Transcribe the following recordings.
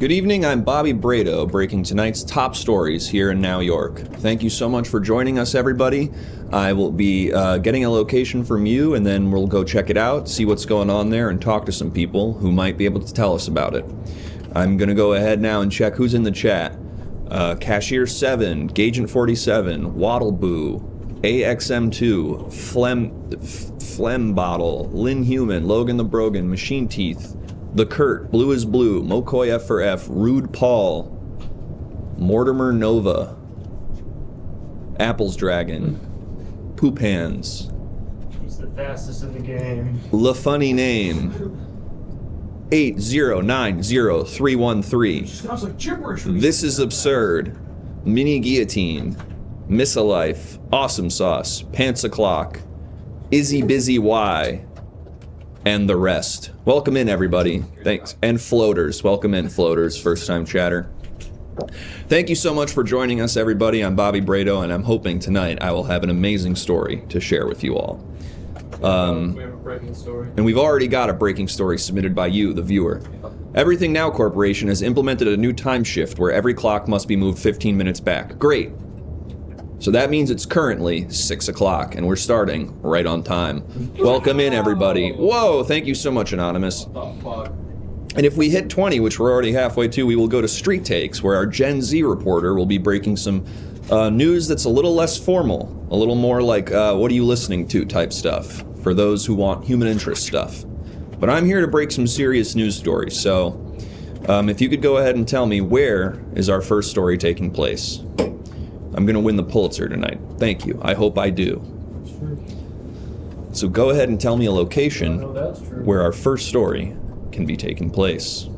Good evening, I'm Bobby Brado, breaking tonight's top stories here in New York. Thank you so much for joining us, everybody. I will be getting a location from you, and then we'll go check it out, see what's going on there, and talk to some people who might be able to tell us about it. I'm going to go ahead now and check who's in the chat. Cashier 7, Gagent 47, Waddleboo, AXM2, Phlegm Bottle, Lynn Human, Logan the Brogan, Machine Teeth, The Kurt, Blue is Blue, Mokoy F for F, Rude Paul, Mortimer Nova, Apples Dragon, Poop Hands. He's the fastest in the game. La Funny Name, 8090313. Sounds like gibberish. This is Absurd, Mini Guillotine, Miss a Life, Awesome Sauce, Pants O'Clock, Izzy Busy Y, and the rest. Welcome in, everybody. Thanks. And Floaters. Welcome in, Floaters, first-time chatter. Thank you so much for joining us, everybody. I'm Bobby Brado, and I'm hoping tonight I will have an amazing story to share with you all. We have a breaking story. And we've already got a breaking story submitted by you, the viewer. Everything Now Corporation has implemented a new time shift where every clock must be moved 15 minutes back. Great. So that means it's currently 6 o'clock, and we're starting right on time. Welcome in, everybody. Whoa, thank you so much, Anonymous. And if we hit 20, which we're already halfway to, we will go to Street Takes, where our Gen Z reporter will be breaking some news that's a little less formal, a little more like, what are you listening to type stuff, for those who want human interest stuff. But I'm here to break some serious news stories, so if you could go ahead and tell me, where is our first story taking place? I'm going to win the Pulitzer tonight. Thank you. I hope I do. So go ahead and tell me a location where our first story can be taking place.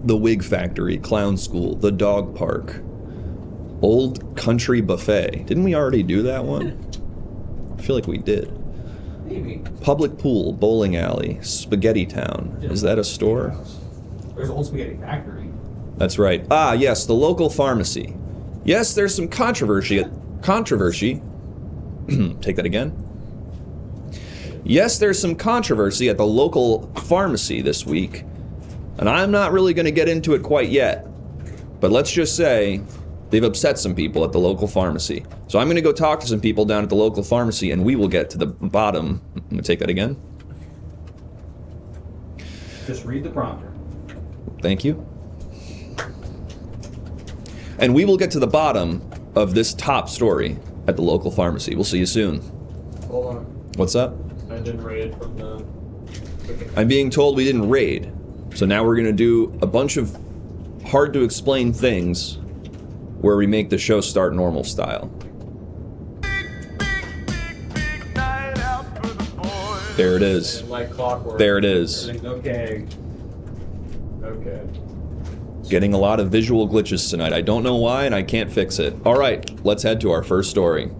The Wig Factory, Clown School, the Dog Park, Old Country Buffet. Didn't we already do that one? I feel like we did. Maybe. Public Pool, Bowling Alley, Spaghetti Town. Is that a store? There's Old Spaghetti Factory. That's right. Ah, yes, the local pharmacy. Yes, there's some controversy. Take that again. Yes, there's some controversy at the local pharmacy this week, and I'm not really going to get into it quite yet. But let's just say they've upset some people at the local pharmacy. So I'm going to go talk to some people down at the local pharmacy, and we will get to the bottom. I'm going to take that again. Just read the prompter. Thank you. And we will get to the bottom of this top story at the local pharmacy. We'll see you soon. Hold on. What's up? I didn't raid from the... I'm being told we didn't raid. So now we're going to do a bunch of hard-to-explain things where we make the show start normal style. There it is. Like clockwork. There it is. Okay. Okay. Getting a lot of visual glitches tonight. I don't know why, and I can't fix it. All right, let's head to our first story.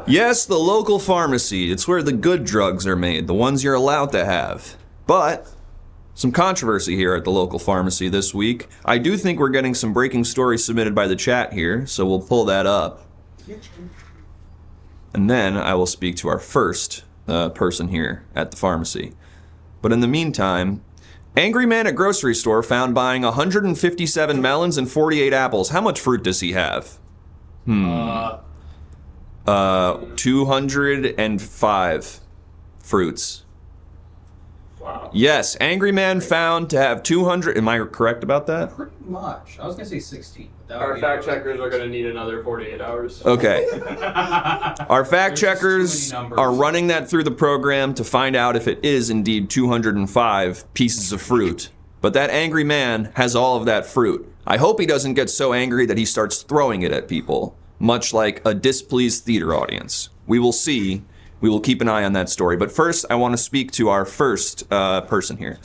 Yes, the local pharmacy. It's where the good drugs are made, the ones you're allowed to have. But some controversy here at the local pharmacy this week. I do think we're getting some breaking stories submitted by the chat here, so we'll pull that up. And then I will speak to our first person here at the pharmacy. But in the meantime, angry man at grocery store found buying 157 melons and 48 apples. How much fruit does he have? 205 fruits. Wow. Yes, angry man found to have 200. Am I correct about that? Pretty much. I was gonna say 16. But that would Our be fact checkers are going to need another 48 hours. Okay. Our fact There's just checkers too many numbers. are running that through the program to find out if it is indeed 205 pieces of fruit. But that angry man has all of that fruit. I hope he doesn't get so angry that he starts throwing it at people, much like a displeased theater audience. We will see. We will keep an eye on that story. But first, I want to speak to our first person here.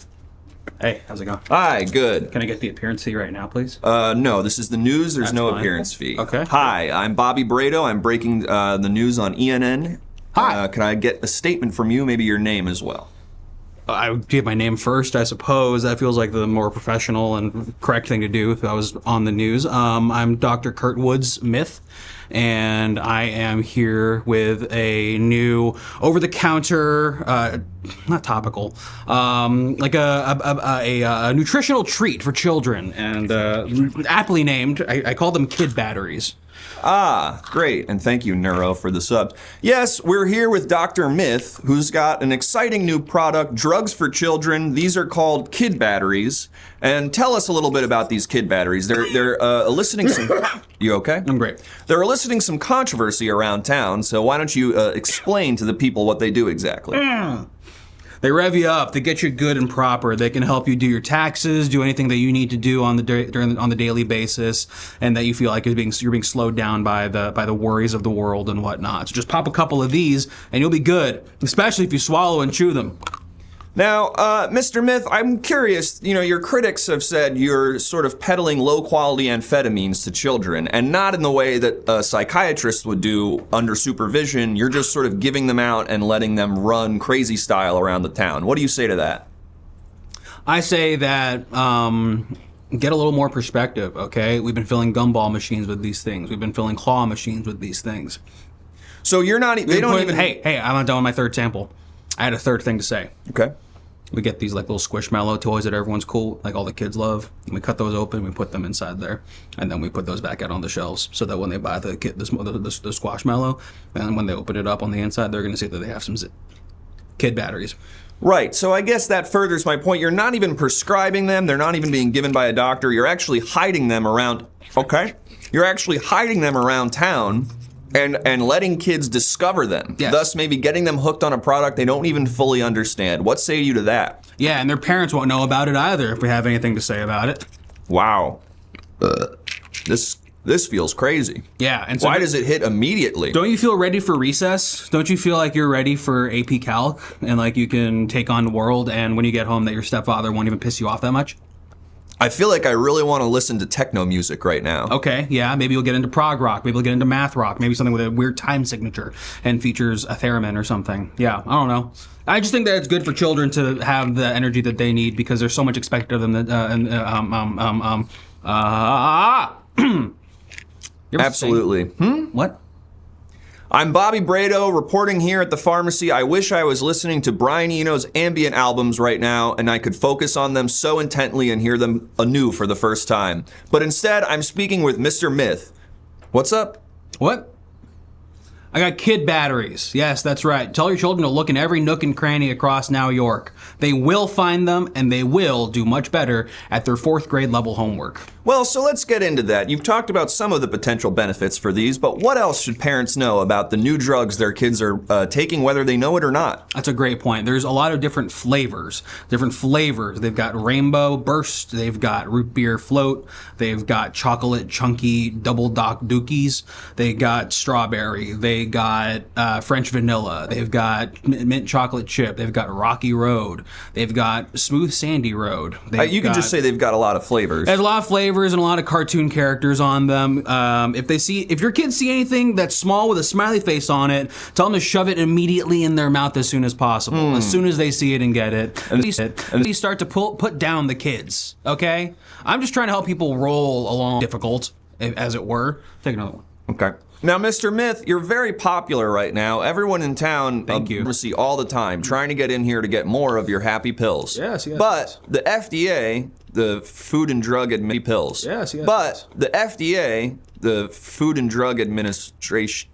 Hey, how's it going? Hi, good. Can I get the appearance fee right now, please? No, this is the news. There's That's no fine. appearance fee. Okay. Hi, I'm Bobby Brado. I'm breaking the news on ENN. Hi. Can I get a statement from you, maybe your name as well? I would give my name first, I suppose. That feels like the more professional and correct thing to do if I was on the news. I'm Dr. Kurt Woods Myth, and I am here with a new over-the-counter, not topical, like a nutritional treat for children, and aptly named, I call them kid batteries. Ah, great. And thank you, Neuro, for the subs. Yes, we're here with Dr. Myth, who's got an exciting new product, drugs for children. These are called kid batteries. And tell us a little bit about these kid batteries. They're eliciting some... You okay? I'm great. They're eliciting some controversy around town, so why don't you explain to the people what they do exactly? They rev you up. They get you good and proper. They can help you do your taxes, do anything that you need to do on the daily basis, and that you feel like you're being slowed down by the worries of the world and whatnot. So just pop a couple of these, and you'll be good. Especially if you swallow and chew them. Now, Mr. Myth, I'm curious, your critics have said you're sort of peddling low-quality amphetamines to children, and not in the way that a psychiatrist would do under supervision. You're just sort of giving them out and letting them run crazy style around the town. What do you say to that? I say that get a little more perspective, okay? We've been filling gumball machines with these things. We've been filling claw machines with these things. So you're not, they don't even... Hey, I'm not done with my third sample. I had a third thing to say. Okay. We get these like little Squishmallow toys that everyone's cool, like all the kids love. And we cut those open, we put them inside there, and then we put those back out on the shelves so that when they buy the Squashmallow, and when they open it up on the inside, they're going to see that they have some kid batteries. Right, so I guess that furthers my point. You're not even prescribing them. They're not even being given by a doctor. You're actually hiding them around... Okay. You're actually hiding them around town and letting kids discover them. Yes. Thus maybe getting them hooked on a product they don't even fully understand. What say you to that? Yeah, and their parents won't know about it either if we have anything to say about it. Wow. This feels crazy. Yeah, and so Why does it hit immediately? don't you feel ready for recess? Don't you feel like you're ready for AP Calc and like you can take on the world, and when you get home that your stepfather won't even piss you off that much? I feel like I really want to listen to techno music right now. Okay, yeah, maybe you'll get into prog rock, maybe you'll get into math rock, maybe something with a weird time signature and features a theremin or something. Yeah, I don't know. I just think that it's good for children to have the energy that they need because there's so much expected of them that, You ever Absolutely. sing- What? I'm Bobby Brado, reporting here at the pharmacy. I wish I was listening to Brian Eno's ambient albums right now, and I could focus on them so intently and hear them anew for the first time. But instead, I'm speaking with Mr. Myth. What's up? What? I got kid batteries. Yes, that's right. Tell your children to look in every nook and cranny across New York. They will find them, and they will do much better at their 4th grade level homework. Well, so let's get into that. You've talked about some of the potential benefits for these, but what else should parents know about the new drugs their kids are taking, whether they know it or not? That's a great point. There's a lot of different flavors. They've got Rainbow Burst. They've got Root Beer Float. They've got Chocolate Chunky Double Dock Dookies. They got Strawberry. They They got French vanilla. They've got mint chocolate chip. They've got Rocky Road. They've got Smooth Sandy Road. You can just say they've got a lot of flavors. There's a lot of flavors and a lot of cartoon characters on them. If your kids see anything that's small with a smiley face on it, tell them to shove it immediately in their mouth as soon as possible. As soon as they see it and get it, and you start to put down the kids. Okay, I'm just trying to help people roll along difficult, as it were. Take another one. Okay. Now, Mr. Myth, you're very popular right now. Everyone in town, Thank you. see all the time, trying to get in here to get more of your happy pills. Yes. But the FDA, the Food and Drug Administration, Yes. But the FDA, the Food and Drug Administration,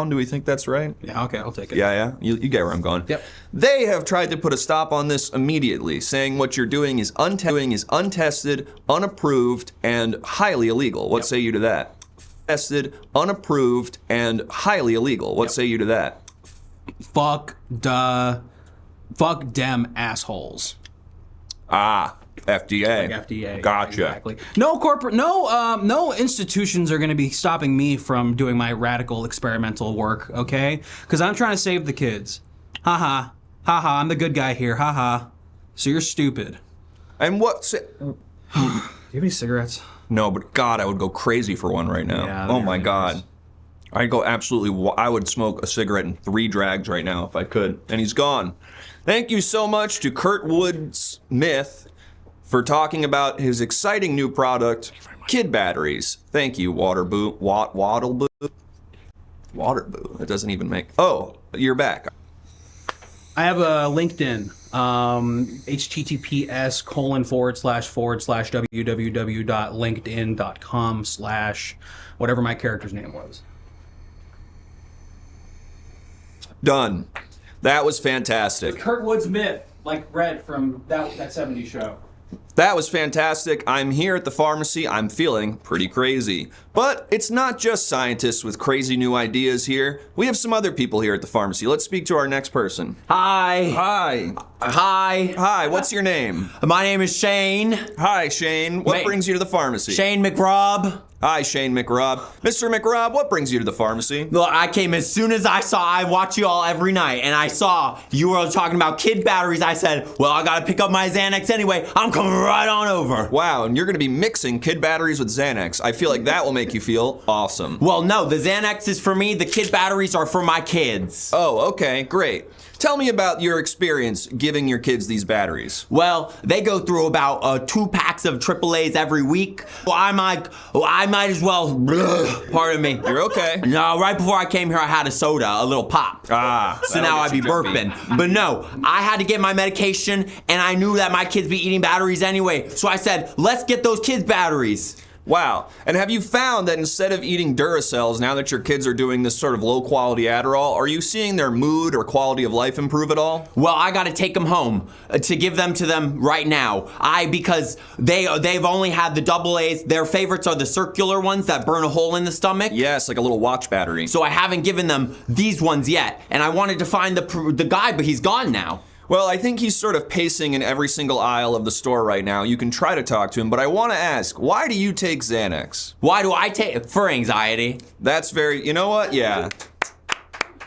do we think that's right? Yeah. Okay, I'll take it. Yeah. You get where I'm going. Yep. They have tried to put a stop on this immediately, saying what you're doing is untested, unapproved, and highly illegal. What say you to that? Tested, unapproved, and highly illegal. What say you to that? Fuck dem assholes. FDA. Like FDA. Gotcha. Exactly. No institutions are going to be stopping me from doing my radical experimental work, okay? Because I'm trying to save the kids. Ha ha. I'm the good guy here. Ha ha. So you're stupid. And what? Do you have any cigarettes? No, but God, I would go crazy for one right now. Yeah, oh my really God. is. I'd go absolutely. I would smoke a cigarette in 3 drags right now if I could. And he's gone. Thank you so much to Kurt Woods Myth for talking about his exciting new product, Kid Batteries. Thank you, Waterboo. Waddleboo? Waterboo. It doesn't even make... Oh, you're back. I have a LinkedIn. https://www.linkedin.com/ whatever my character's name was. Done. That was fantastic. Kurt Woods Myth, like Red from that 70s show. That was fantastic. I'm here at the pharmacy. I'm feeling pretty crazy. But it's not just scientists with crazy new ideas here. We have some other people here at the pharmacy. Let's speak to our next person. Hi. Hi. Hi. Hi, what's your name? My name is Shane. Hi, Shane. What brings you to the pharmacy? Shane McRob. Hi, Shane McRob. Mr. McRob, what brings you to the pharmacy? Look, I came as soon as I watch you all every night, and I saw you were talking about kid batteries. I said, well, I gotta pick up my Xanax anyway. I'm coming right on over. Wow, and you're gonna be mixing kid batteries with Xanax. I feel like that will make you feel awesome. Well, no, the Xanax is for me. The kid batteries are for my kids. Oh, okay, great. Tell me about your experience giving your kids these batteries. Well, they go through about 2 packs of AAAs every week. Well, I might as well, pardon me. You're okay. No, right before I came here, I had a soda, a little pop. So that'll now get I'd be you jumpy. burping. But no, I had to get my medication, and I knew that my kids be eating batteries anyway. So I said, let's get those kids batteries. Wow. And have you found that instead of eating Duracells, now that your kids are doing this sort of low-quality Adderall, are you seeing their mood or quality of life improve at all? Well, I got to take them home to give them to them right now. Because they've only had the AA's. Their favorites are the circular ones that burn a hole in the stomach. Yes, like a little watch battery. So I haven't given them these ones yet. And I wanted to find the guy, but he's gone now. Well, I think he's sort of pacing in every single aisle of the store right now. You can try to talk to him, but I want to ask, why do you take Xanax? Why do I take for anxiety? That's very, you know what? Yeah.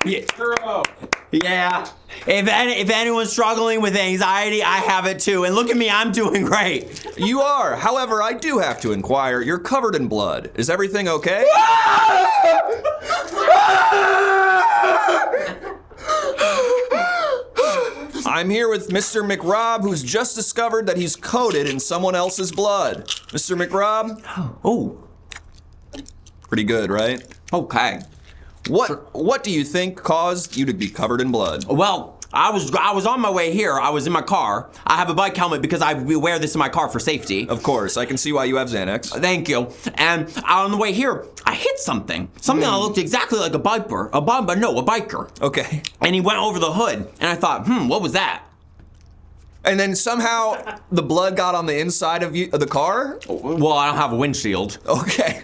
Yeah. If anyone's struggling with anxiety, I have it too. And look at me, I'm doing great. You are. However, I do have to inquire. You're covered in blood. Is everything okay? I'm here with Mr. McRob, who's just discovered that he's coated in someone else's blood. Mr. McRob? Oh. Pretty good, right? Okay. What do you think caused you to be covered in blood? Well, I was on my way here. I was in my car. I have a bike helmet because I wear this in my car for safety. Of course, I can see why you have Xanax. Thank you. And on the way here, I hit something. Something that looked exactly like a biker. A biker. Okay. And he went over the hood. And I thought, what was that? And then somehow the blood got on the inside of the car? Well, I don't have a windshield. Okay.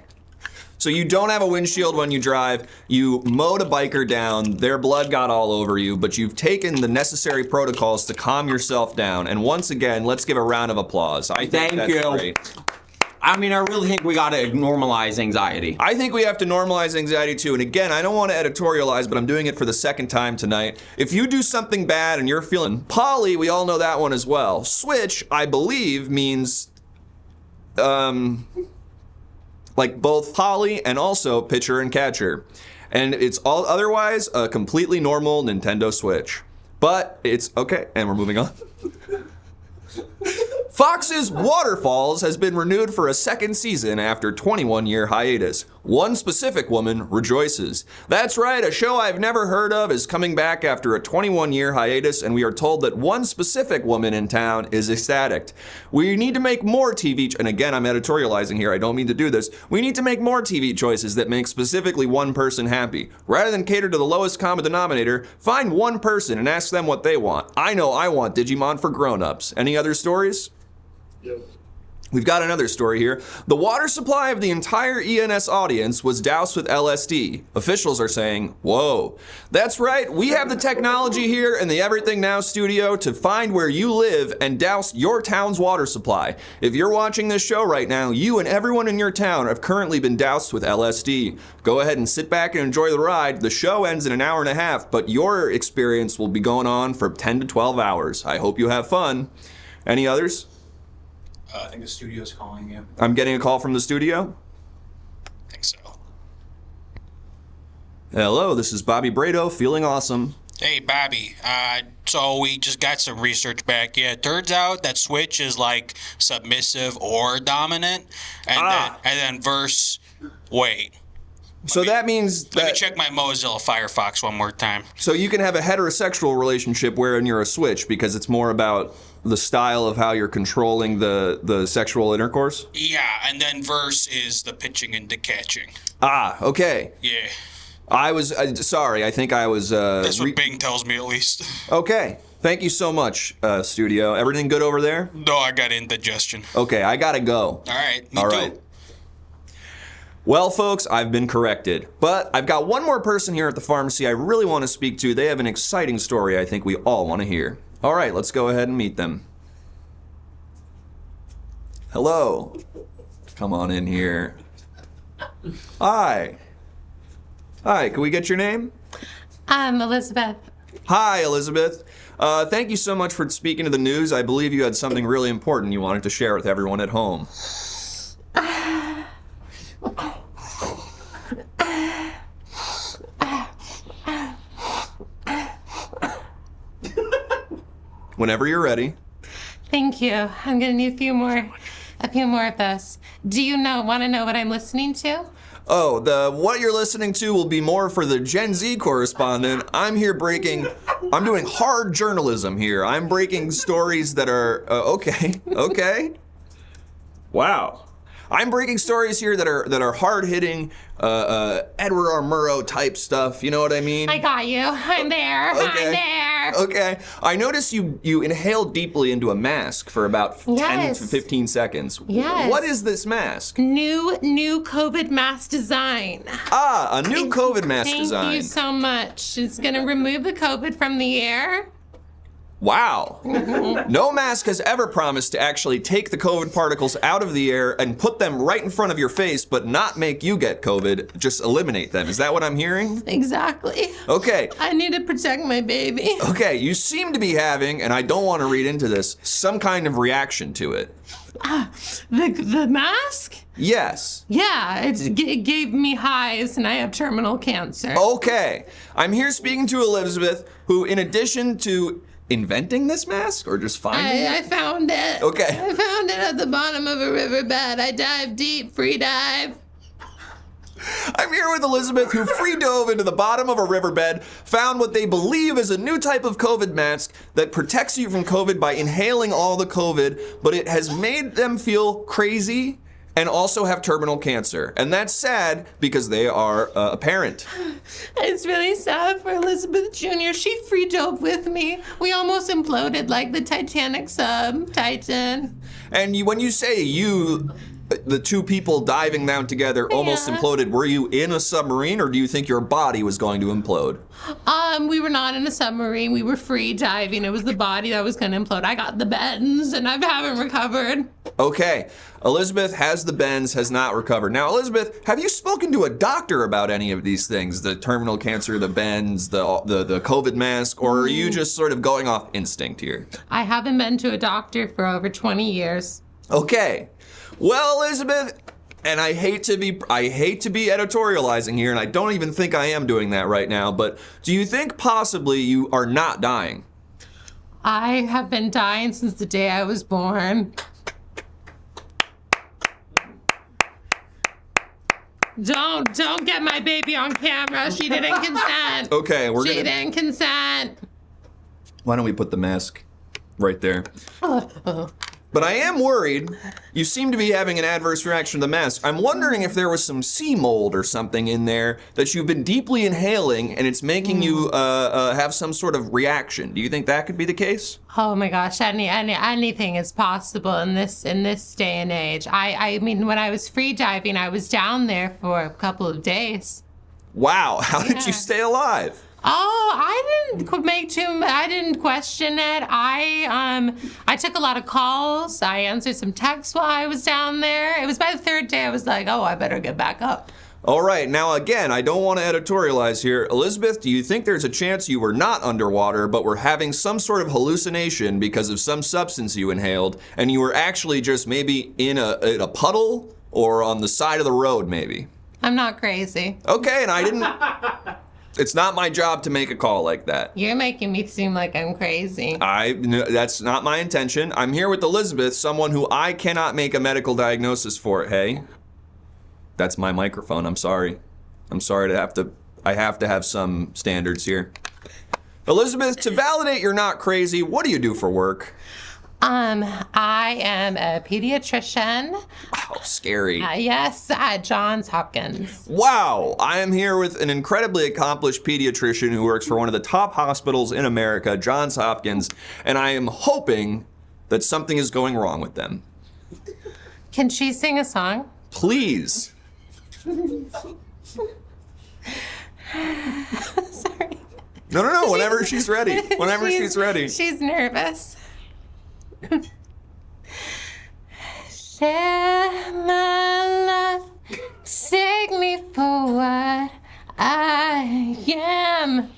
So you don't have a windshield when you drive, you mowed a biker down, their blood got all over you, but you've taken the necessary protocols to calm yourself down. And once again, let's give a round of applause. I think Thank that's you. great. I mean, I really think we gotta normalize anxiety. I think we have to normalize anxiety too. And again, I don't want to editorialize, but I'm doing it for the second time tonight. If you do something bad and you're feeling poly, we all know that one as well. Switch, I believe, means like both poly and also pitcher and catcher. And it's all otherwise a completely normal Nintendo Switch. But it's okay, and we're moving on. Fox's Waterfalls has been renewed for a second season after 21-year hiatus. One specific woman rejoices. That's right, a show I've never heard of is coming back after a 21-year hiatus, and we are told that one specific woman in town is ecstatic. We need to make more TV, and again, I'm editorializing here, I don't mean to do this. We need to make more TV choices that make specifically one person happy. Rather than cater to the lowest common denominator, find one person and ask them what they want. I know I want Digimon for grown-ups. Any other stories? Yep. We've got another story here. The water supply of the entire ENS audience was doused with LSD. Officials are saying, whoa. That's right, we have the technology here in the Everything Now studio to find where you live and douse your town's water supply. If you're watching this show right now, you and everyone in your town have currently been doused with LSD. Go ahead and sit back and enjoy the ride. The show ends in an hour and a half, but your experience will be going on for 10 to 12 hours. I hope you have fun. Any others? I think the studio's calling you. I'm getting a call from the studio. I think so. Hello, this is Bobby Brado, feeling awesome. Hey, Bobby. So we just got some research back. Yeah, it turns out that Switch is like submissive or dominant, and then verse. Wait. So that means Let me that check my Mozilla Firefox one more time. so you can have a heterosexual relationship wherein you're a switch because it's more about the style of how you're controlling the sexual intercourse. Yeah, and then verse is the pitching and the catching. Okay. Yeah, I was sorry. I think I was. that's what Bing tells me at least. Okay. Thank you so much, studio. Everything good over there? No, I got indigestion. Okay, I gotta go. All right, me All too. right. Well, folks, I've been corrected. But I've got one more person here at the pharmacy I really want to speak to. They have an exciting story I think we all want to hear. All right, let's go ahead and meet them. Hello. Come on in here. Hi. Hi, can we get your name? I'm Elizabeth. Hi, Elizabeth. Thank you so much for speaking to the news. I believe you had something really important you wanted to share with everyone at home. Whenever you're ready. Thank you. I'm gonna need a few more of those. Do you want to know what I'm listening to? Oh, what you're listening to will be more for the Gen Z correspondent. I'm doing hard journalism here. I'm breaking stories that are, okay. Wow. I'm breaking stories here that are hard-hitting, Edward R. Murrow type stuff. You know what I mean? I got you. I'm there. Okay. I'm there. Okay. I noticed you inhaled deeply into a mask for about 10 Yes. to 15 seconds. Yes. What is this mask? New COVID mask design. A new COVID mask design. Thank you so much. It's gonna remove the COVID from the air. Wow. No mask has ever promised to actually take the COVID particles out of the air and put them right in front of your face, but not make you get COVID, just eliminate them. Is that what I'm hearing? Exactly. Okay. I need to protect my baby. Okay, you seem to be having, and I don't want to read into this, some kind of reaction to it. The mask? Yes. Yeah, it gave me hives and I have terminal cancer. Okay. I'm here speaking to Elizabeth, who in addition to inventing this mask or just finding I it? found it. Okay. I found it at the bottom of a riverbed. I dived deep, free dive. I'm here with Elizabeth, who free dove into the bottom of a riverbed, found what they believe is a new type of COVID mask that protects you from COVID by inhaling all the COVID, but it has made them feel crazy and also have terminal cancer. And that's sad because they are a parent. It's really sad for Elizabeth Jr. She free dove with me. We almost imploded like the Titanic sub, Titan. And when you say you, the two people diving down together almost imploded. Were you in a submarine, or do you think your body was going to implode? We were not in a submarine. We were free diving. It was the body that was going to implode. I got the bends, and I haven't recovered. Okay, Elizabeth has the bends, has not recovered. Now, Elizabeth, have you spoken to a doctor about any of these things? The terminal cancer, the bends, the COVID mask, or are you just sort of going off instinct here? I haven't been to a doctor for over 20 years. Okay. Well, Elizabeth, and I hate to be editorializing here, and I don't even think I am doing that right now, but do you think possibly you are not dying? I have been dying since the day I was born. Don't get my baby on camera. She didn't consent. Okay, She didn't consent. Why don't we put the mask right there? But I am worried. You seem to be having an adverse reaction to the mask. I'm wondering if there was some sea mold or something in there that you've been deeply inhaling and it's making you have some sort of reaction. Do you think that could be the case? Oh my gosh, anything is possible in this day and age. I mean, when I was free diving, I was down there for a couple of days. Wow, how did you stay alive? Oh, I didn't question it. I took a lot of calls. I answered some texts while I was down there. It was by the third day I was like, oh, I better get back up. All right, now again, I don't want to editorialize here. Elizabeth, do you think there's a chance you were not underwater, but were having some sort of hallucination because of some substance you inhaled, and you were actually just maybe in a puddle or on the side of the road, maybe? I'm not crazy. Okay, and I didn't... It's not my job to make a call like that. You're making me seem like I'm crazy. That's not my intention. I'm here with Elizabeth, someone who I cannot make a medical diagnosis for. Hey, that's my microphone. I'm sorry. I have to have some standards here. Elizabeth, to validate you're not crazy, what do you do for work? I am a pediatrician. Oh, scary. Yes, at Johns Hopkins. Wow, I am here with an incredibly accomplished pediatrician who works for one of the top hospitals in America, Johns Hopkins, and I am hoping that something is going wrong with them. Can she sing a song? Please. Sorry. No, whenever she's ready. Whenever she's ready. She's nervous. Share my life, take me for what I am,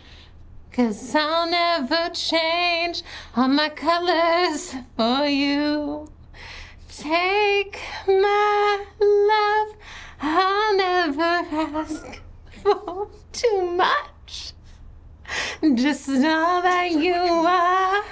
'cause I'll never change all my colors for you. Take my love, I'll never ask for too much. Just all that you are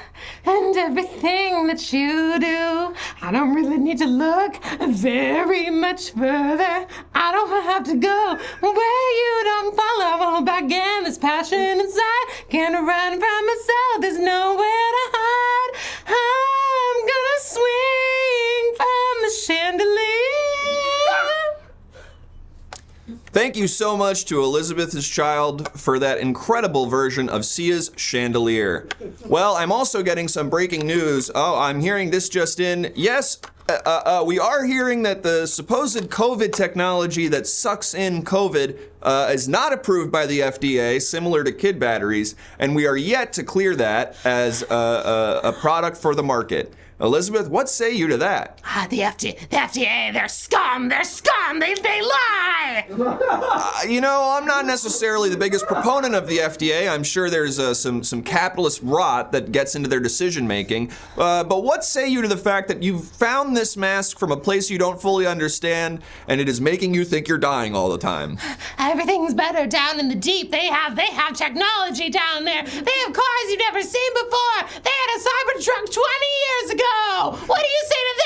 and everything that you do. I don't really need to look very much further. I don't have to go where you don't follow. I won't back in this passion inside. Can't run from myself. There's nowhere to hide. I'm gonna swing from the chandelier. Thank you so much to Elizabeth's child for that incredible version of Sia's Chandelier. Well, I'm also getting some breaking news. Oh, I'm hearing this just in. Yes, we are hearing that the supposed COVID technology that sucks in COVID is not approved by the FDA, similar to kid batteries, and we are yet to clear that as a product for the market. Elizabeth, what say you to that? The FDA, they're scum, they lie! I'm not necessarily the biggest proponent of the FDA. I'm sure there's some capitalist rot that gets into their decision making. But what say you to the fact that you've found this mask from a place you don't fully understand, and it is making you think you're dying all the time? Everything's better down in the deep. They have technology down there. They have cars you've never seen before. They had a Cybertruck 20 years ago. What do you say to that?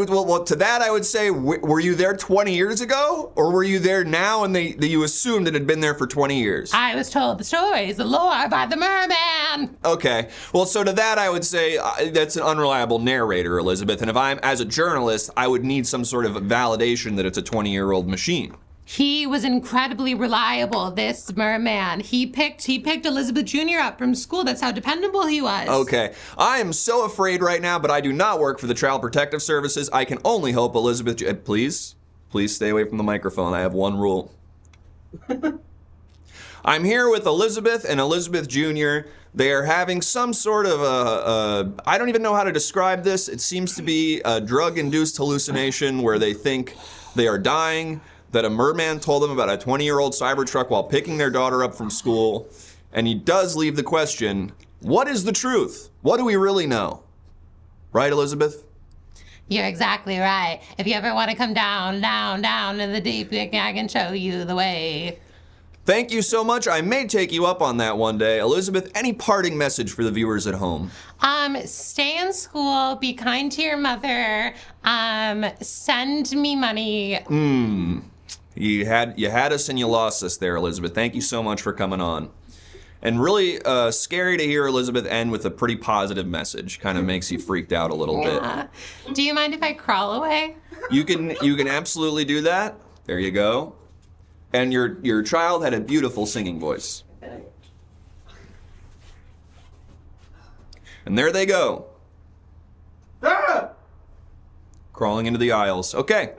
Well, to that I would say, were you there 20 years ago? Or were you there now and you assumed it had been there for 20 years? I was told the stories, the lore by the merman. Okay. Well, so to that I would say that's an unreliable narrator, Elizabeth. And if I'm, as a journalist, I would need some sort of validation that it's a 20-year-old machine. He was incredibly reliable, this merman. He picked Elizabeth Jr. up from school. That's how dependable he was. Okay, I am so afraid right now, but I do not work for the Child Protective Services. I can only hope Elizabeth... Please stay away from the microphone. I have one rule. I'm here with Elizabeth and Elizabeth Jr. They are having some sort of I don't even know how to describe this. It seems to be a drug-induced hallucination where they think they are dying, that a merman told them about a 20-year-old Cybertruck while picking their daughter up from school. And he does leave the question, what is the truth? What do we really know? Right, Elizabeth? You're exactly right. If you ever want to come down in the deep, I can show you the way. Thank you so much. I may take you up on that one day. Elizabeth, any parting message for the viewers at home? Stay in school, be kind to your mother, send me money. You had us and you lost us there, Elizabeth. Thank you so much for coming on. And really scary to hear Elizabeth end with a pretty positive message. Kind of makes you freaked out a little bit. Do you mind if I crawl away? You can absolutely do that. There you go. And your child had a beautiful singing voice. And there they go. Crawling into the aisles. Okay.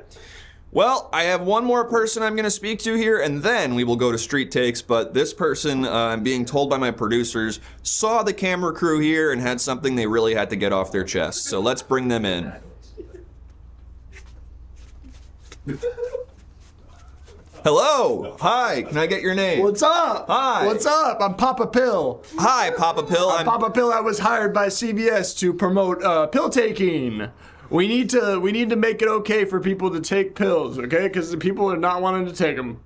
Well, I have one more person I'm going to speak to here, and then we will go to Street Takes. But this person, I'm being told by my producers, saw the camera crew here and had something they really had to get off their chest. So let's bring them in. Hello. Hi. Can I get your name? What's up? Hi. What's up? I'm Papa Pill. Hi, Papa Pill. I'm Papa Pill. I was hired by CBS to promote pill taking. We need to make it okay for people to take pills, okay? Because the people are not wanting to take them.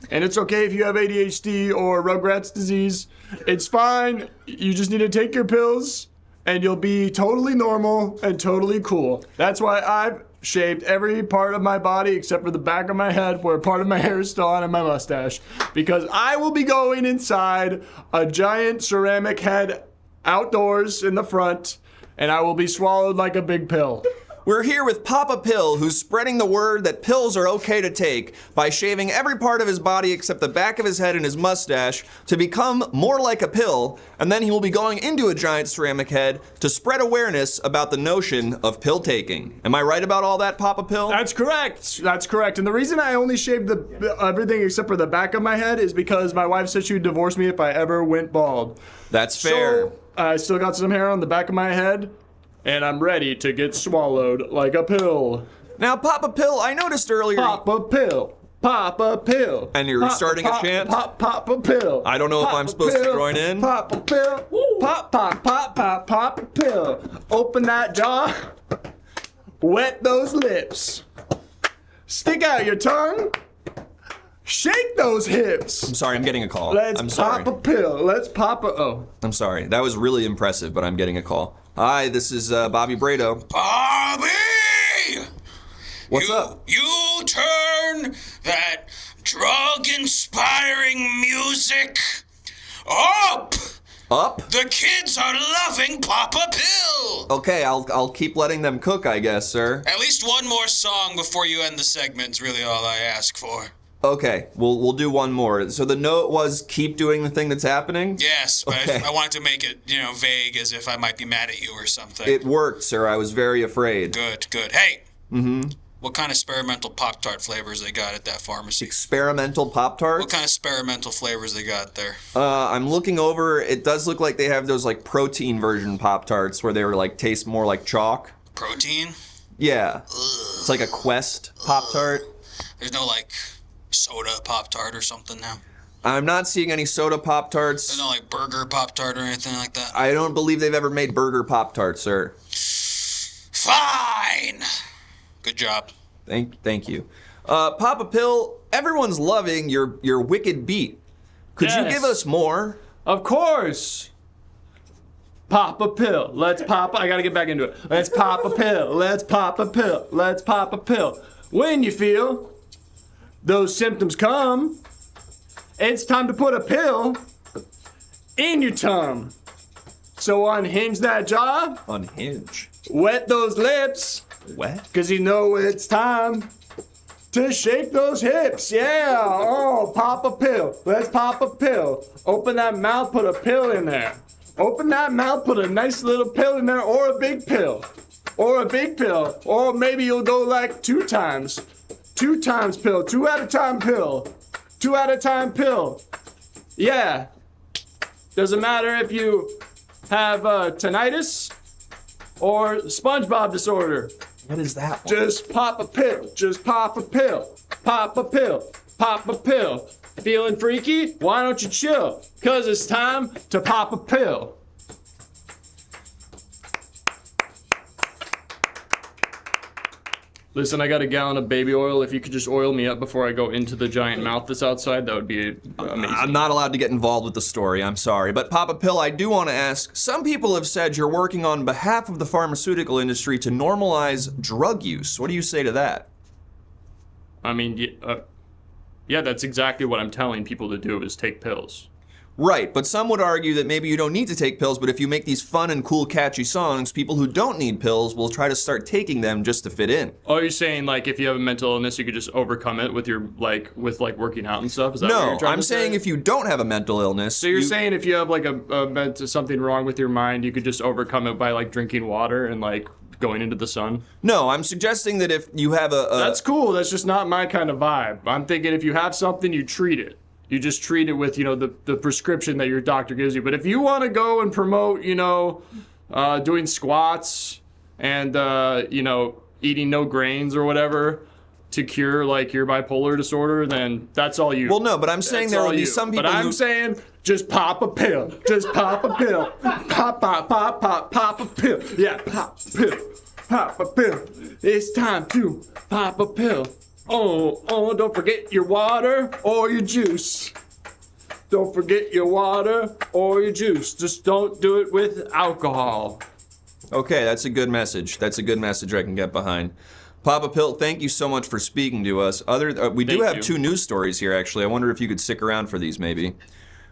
And it's okay if you have ADHD or Rugrats disease. It's fine. You just need to take your pills, and you'll be totally normal and totally cool. That's why I've shaved every part of my body except for the back of my head where part of my hair is still on and my mustache. Because I will be going inside a giant ceramic head outdoors in the front, and I will be swallowed like a big pill. We're here with Papa Pill, who's spreading the word that pills are okay to take by shaving every part of his body except the back of his head and his mustache to become more like a pill, and then he will be going into a giant ceramic head to spread awareness about the notion of pill taking. Am I right about all that, Papa Pill? That's correct. That's correct. And the reason I only shaved everything except for the back of my head is because my wife said she would divorce me if I ever went bald. That's fair. So I still got some hair on the back of my head, and I'm ready to get swallowed like a pill. Now, Papa Pill, I noticed earlier... Papa Pill. Papa Pill. And you're starting a chant? Papa Pill. I don't know if I'm supposed to join in. Papa Pill. Pop, pop, pop, pop, Papa Pill. Open that jaw. Wet those lips. Stick out your tongue. Shake those hips. I'm sorry, I'm getting a call. Let's I'm sorry. pop a pill. Let's pop a... Oh. I'm sorry. That was really impressive, but I'm getting a call. Hi, this is Bobby Brado. Bobby! What's up? You turn that drug-inspiring music up! Up? The kids are loving Papa Pill! Okay, I'll keep letting them cook, I guess, sir. At least one more song before you end the segment is really all I ask for. Okay, we'll do one more. So the note was keep doing the thing that's happening? Yes, but Okay. I wanted to make it, vague as if I might be mad at you or something. It worked, sir. I was very afraid. Good. Hey! What kind of experimental Pop-Tart flavors they got at that pharmacy? Experimental Pop-Tarts? What kind of experimental flavors they got there? I'm looking over. It does look like they have those, like, protein version Pop-Tarts where they were, like, taste more like chalk. Protein? Yeah. It's like a Quest Pop-Tart. There's no, soda Pop-Tart or something now? I'm not seeing any soda Pop-Tarts. There's no, burger Pop-Tart or anything like that? I don't believe they've ever made burger Pop-Tarts, sir. Fine! Good job. Thank you. Papa Pill, everyone's loving your wicked beat. Could you Yes. give us more? Of course. Pop a pill. Let's pop. I gotta get back into it. Let's pop a pill. Let's pop a pill. Let's pop a pill. When you feel those symptoms come, it's time to put a pill in your tongue. So unhinge that jaw, Unhinge. wet those lips, What? cause you know it's time to shake those hips. Yeah. Oh, pop a pill. Let's pop a pill. Open that mouth, put a pill in there. Open that mouth, put a nice little pill in there, or a big pill. Or a big pill. Or maybe you'll go like 2 times. 2 times pill. 2 at a time pill. 2 at a time pill. Yeah. Doesn't matter if you have tinnitus or SpongeBob disorder. What is that one? Just pop a pill. Just pop a pill. Pop a pill. Pop a pill. Feeling freaky? Why don't you chill? 'Cause it's time to pop a pill. Listen, I got a gallon of baby oil. If you could just oil me up before I go into the giant mouth that's outside, that would be amazing. I'm not allowed to get involved with the story, I'm sorry. But Papa Pill, I do want to ask, some people have said you're working on behalf of the pharmaceutical industry to normalize drug use. What do you say to that? I mean, yeah, that's exactly what I'm telling people to do is take pills. Right, but some would argue that maybe you don't need to take pills, but if you make these fun and cool, catchy songs, people who don't need pills will try to start taking them just to fit in. Oh, you're saying like if you have a mental illness, you could just overcome it with your with working out and stuff? Is that what you're No, trying I'm to saying say? if you don't have a mental illness. So you're saying if you have like something wrong with your mind, you could just overcome it by like drinking water and like going into the sun? No, I'm suggesting that if you have That's cool. That's just not my kind of vibe. I'm thinking if you have something, you treat it. You just treat it with, the prescription that your doctor gives you. But if you want to go and promote, doing squats and, eating no grains or whatever to cure, like, your bipolar disorder, then that's all you. Well, no, but I'm saying there will be some people But I'm saying just pop a pill. Just pop a pill. Pop a pill. Yeah, pop a pill. Pop a pill. It's time to pop a pill. Oh, don't forget your water or your juice. Don't forget your water or your juice. Just don't do it with alcohol. Okay, that's a good message. That's a good message I can get behind. Papa Pill, thank you so much for speaking to us. We do have 2 news stories here, actually. I wonder if you could stick around for these, maybe.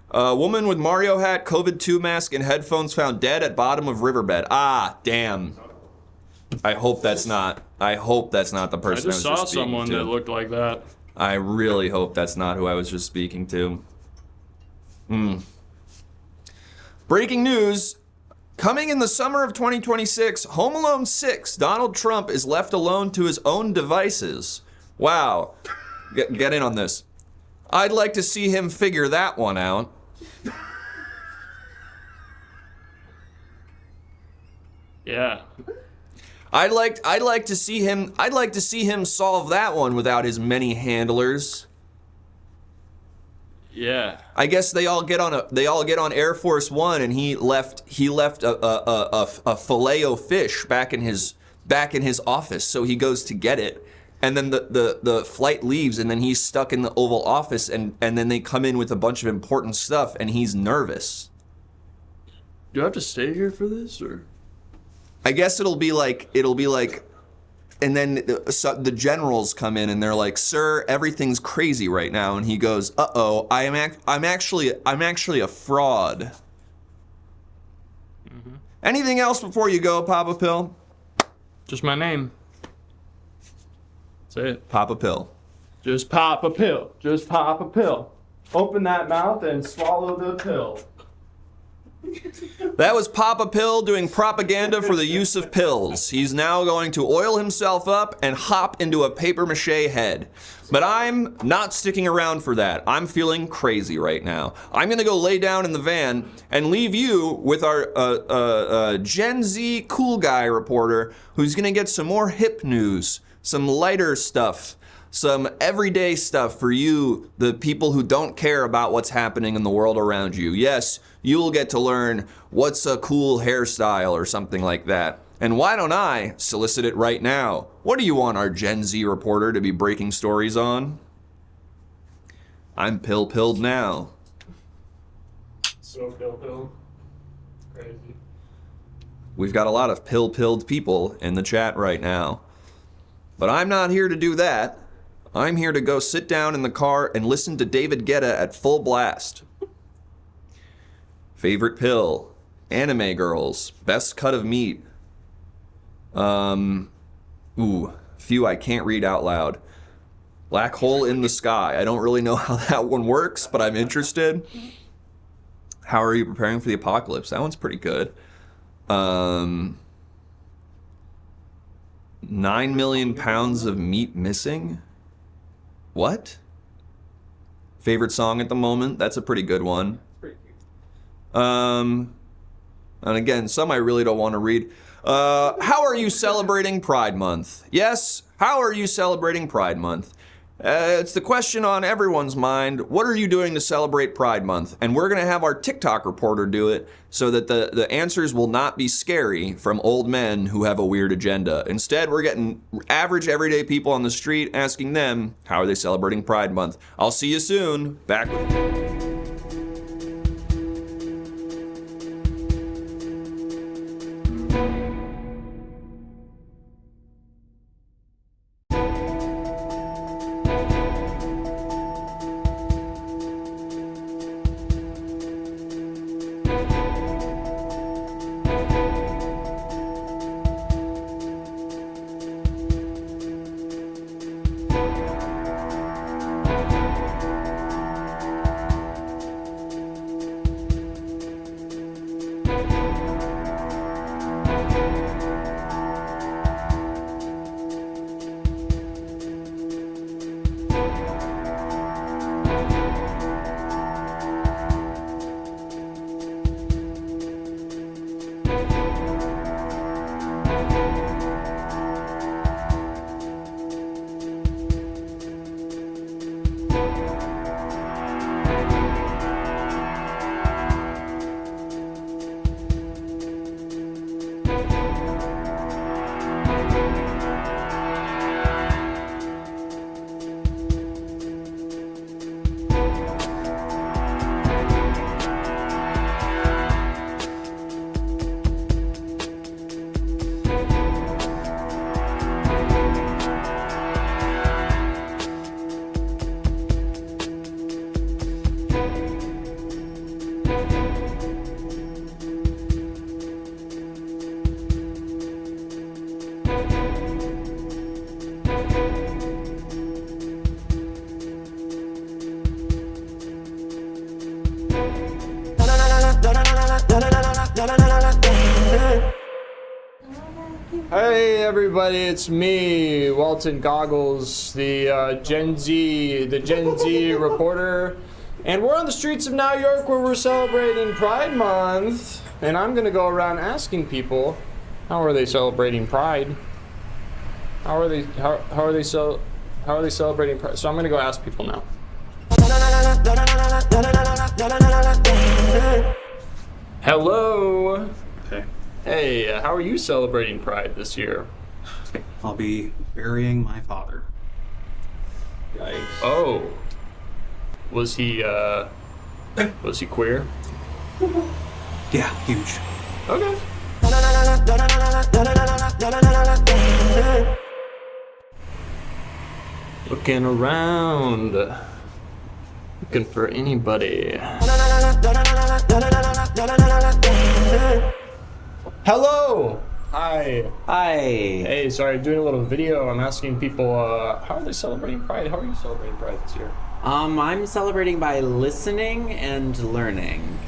A woman with Mario hat, COVID-2 mask, and headphones found dead at bottom of riverbed. Ah, damn. I hope that's not the person I was just saw speaking someone to. that looked like that. I really hope that's not who I was just speaking to. Breaking news. Coming in the summer of 2026, Home Alone 6, Donald Trump is left alone to his own devices. Wow. Get in on this. I'd like to see him figure that one out. Yeah. I'd like to see him solve that one without his many handlers. Yeah. I guess they all get on Air Force One, and he left a filet-o-fish back in his office, so he goes to get it, and then the flight leaves, and then he's stuck in the Oval Office, and then they come in with a bunch of important stuff, and he's nervous. Do I have to stay here for this, or? I guess it'll be like, and then the generals come in and they're like, "Sir, everything's crazy right now," and he goes, "Uh-oh, I'm actually a fraud." Mm-hmm. Anything else before you go, Papa Pill? Just my name. Say it. Papa Pill. Just pop a pill. Just pop a pill. Open that mouth and swallow the pill. That was Papa Pill doing propaganda for the use of pills. He's now going to oil himself up and hop into a papier-mâché head. But I'm not sticking around for that. I'm feeling crazy right now. I'm gonna go lay down in the van and leave you with our Gen Z cool guy reporter who's gonna get some more hip news, some lighter stuff, some everyday stuff for you, the people who don't care about what's happening in the world around you. Yes, you'll get to learn what's a cool hairstyle or something like that. And why don't I solicit it right now? What do you want our Gen Z reporter to be breaking stories on? I'm pill-pilled now. So pill. Crazy. We've got a lot of pill-pilled people in the chat right now. But I'm not here to do that. I'm here to go sit down in the car and listen to David Guetta at full blast. Favorite pill, anime girls, best cut of meat. Few I can't read out loud. Black hole in the sky. I don't really know how that one works, but I'm interested. How are you preparing for the apocalypse? That one's pretty good. 9 million pounds of meat missing? What? Favorite song at the moment? That's a pretty good one. And again, some I really don't want to read. How are you celebrating Pride Month? Yes, how are you celebrating Pride Month? It's the question on everyone's mind. What are you doing to celebrate Pride Month? And we're going to have our TikTok reporter do it so that the answers will not be scary from old men who have a weird agenda. Instead, we're getting average, everyday people on the street asking them, how are they celebrating Pride Month? I'll see you soon. Back with... Hey everybody, it's me, Walton Goggles, the Gen Z reporter, and we're on the streets of New York where we're celebrating Pride Month, and I'm gonna go around asking people, how are they celebrating Pride? How are they celebrating Pride? So I'm gonna go ask people now. Hello. Okay. Hey, how are you celebrating Pride this year? I'll be burying my father. Yikes. Oh. Was he queer? Yeah, huge. Okay. Looking around. Looking for anybody. Hello! Hi. Hi. Hey, sorry, doing a little video. I'm asking people, how are they celebrating Pride? How are you celebrating Pride this year? I'm celebrating by listening and learning.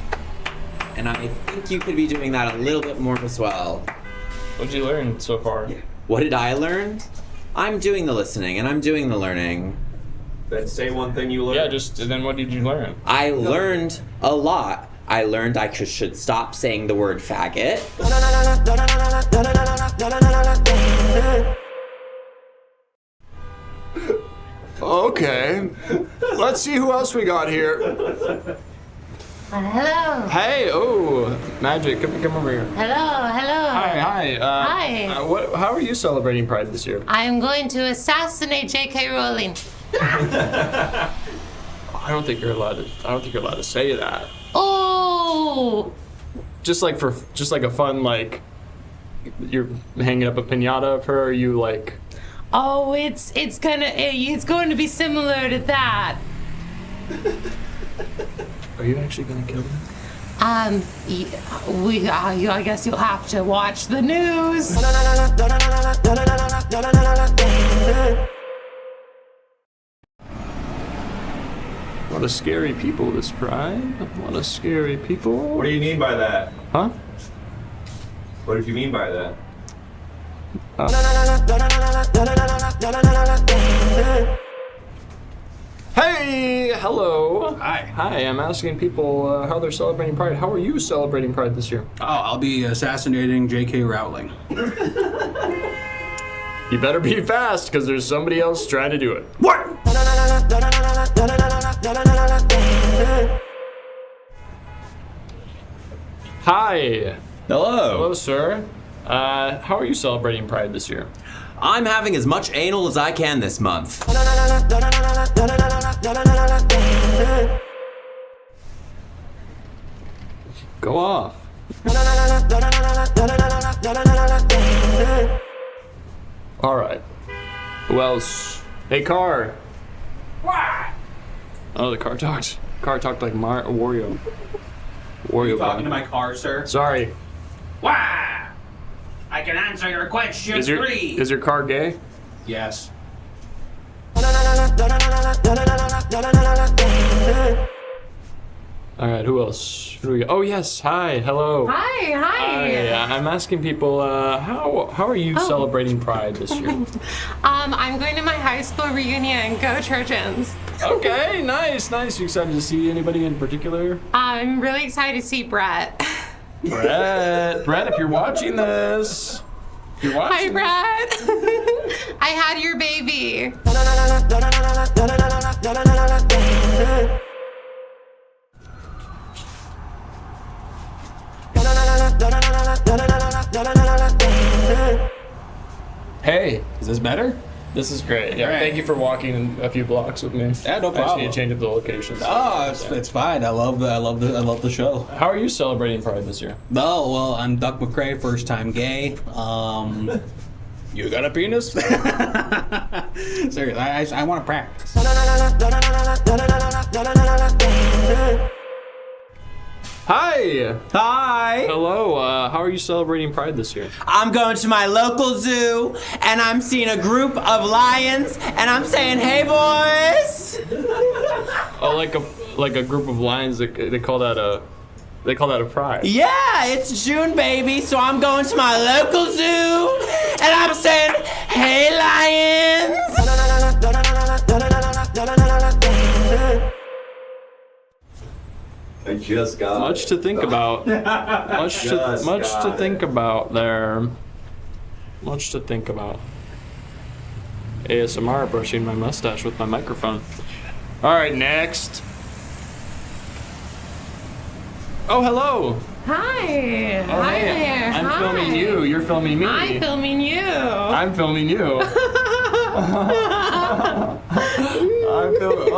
And I think you could be doing that a little bit more as well. What'd you learn so far? What did I learn? I'm doing the listening and I'm doing the learning. Then say one thing you learned. Yeah, then what did you learn? I learned a lot. I learned I should stop saying the word faggot. Okay. Let's see who else we got here. Hello. Hey, oh, Magic, come over here. Hello. Hi. Hi. How are you celebrating Pride this year? I am going to assassinate J.K. Rowling. I don't think you're allowed to say that. Oh. Just like a fun, like, you're hanging up a piñata of her, or you like... Oh, it's going to be similar to that. Are you actually gonna kill them? I guess you'll have to watch the news. lot of scary people this Pride. A lot of scary people. What do you mean by that? Huh? What did you mean by that? Hey, hello. Hi. Hi, I'm asking people how they're celebrating Pride. How are you celebrating Pride this year? Oh, I'll be assassinating J.K. Rowling. You better be fast, because there's somebody else trying to do it. What? Hi. Hello. Hello, sir. How are you celebrating Pride this year? I'm having as much anal as I can this month. Go off. All right. Who else? Hey, car. Oh, the car talked. Car talked like Wario. Wario. Talking to my car, sir. Sorry. Why? I can answer your question. Is your car gay? Yes. All right. Who else? Who do we got? Oh yes. Hi. Hello. Hi. Hi. I'm asking people how are you celebrating Pride this year? I'm going to my high school reunion. Go Trojans. Okay. Nice. You excited to see anybody in particular? I'm really excited to see Brett. Brett, if you're watching this, Hi, Brett. I had your baby. Hey, Is this better? this is great. Yeah, All right. thank you for walking a few blocks with me. Yeah, no I just problem. need to change up the locations. Oh, it's fine. I love the show. How are you celebrating Pride this year? Oh, well, I'm Duck McRae, first time gay. You got a penis? Seriously, I want to practice. Hi. Hi. Hello. How are you celebrating Pride this year? I'm going to my local zoo and I'm seeing a group of lions and I'm saying, "Hey boys." Oh, like a group of lions. They call that a pride. Yeah, it's June, baby, so I'm going to my local zoo and I'm saying, "Hey lions." I just got Much to think about. Much to think about there. Much to think about. ASMR brushing my mustache with my microphone. All right, next. Oh, hello. Hi. Oh, Hi hey, there. I'm Hi. filming you. You're filming me. I'm filming you. I'm filming you. I'm filming.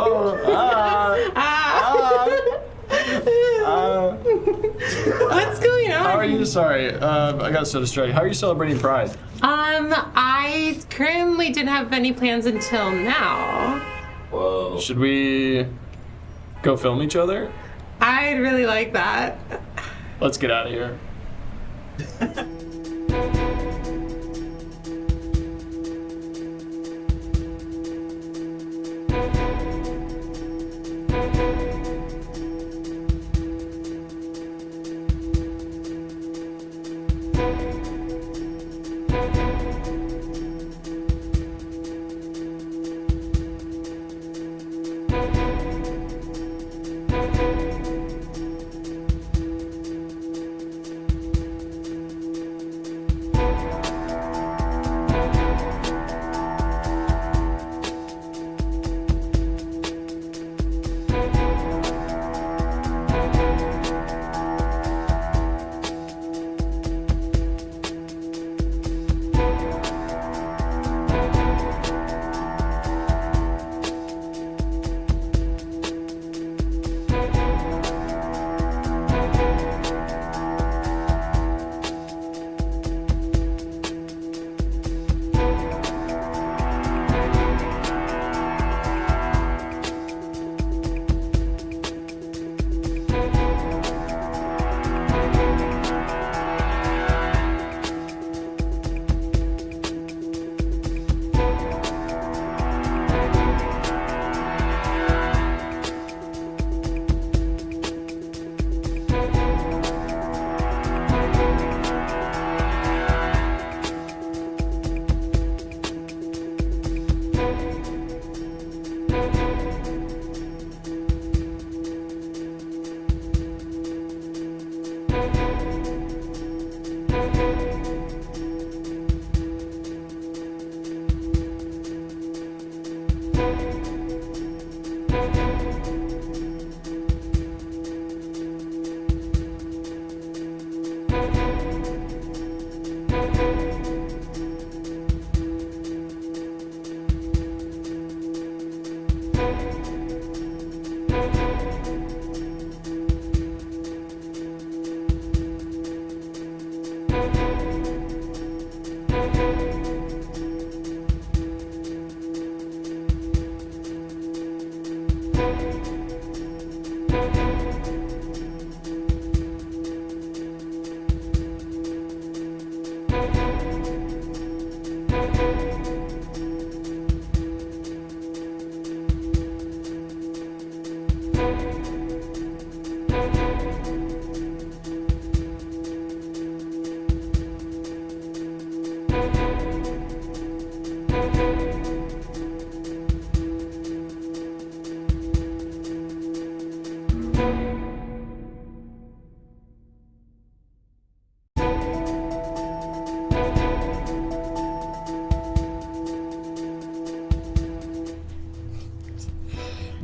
What's going on? How are you? Sorry, I got so distracted. How are you celebrating Pride? I currently didn't have any plans until now. Whoa. Should we go film each other? I'd really like that. Let's get out of here.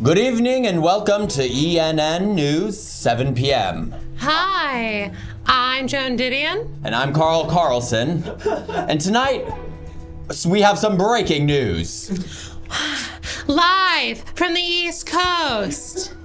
Good evening and welcome to ENN News 7 p.m. Hi, I'm Joan Didion. And I'm Carl Carlson. And tonight, we have some breaking news. Live from the East Coast.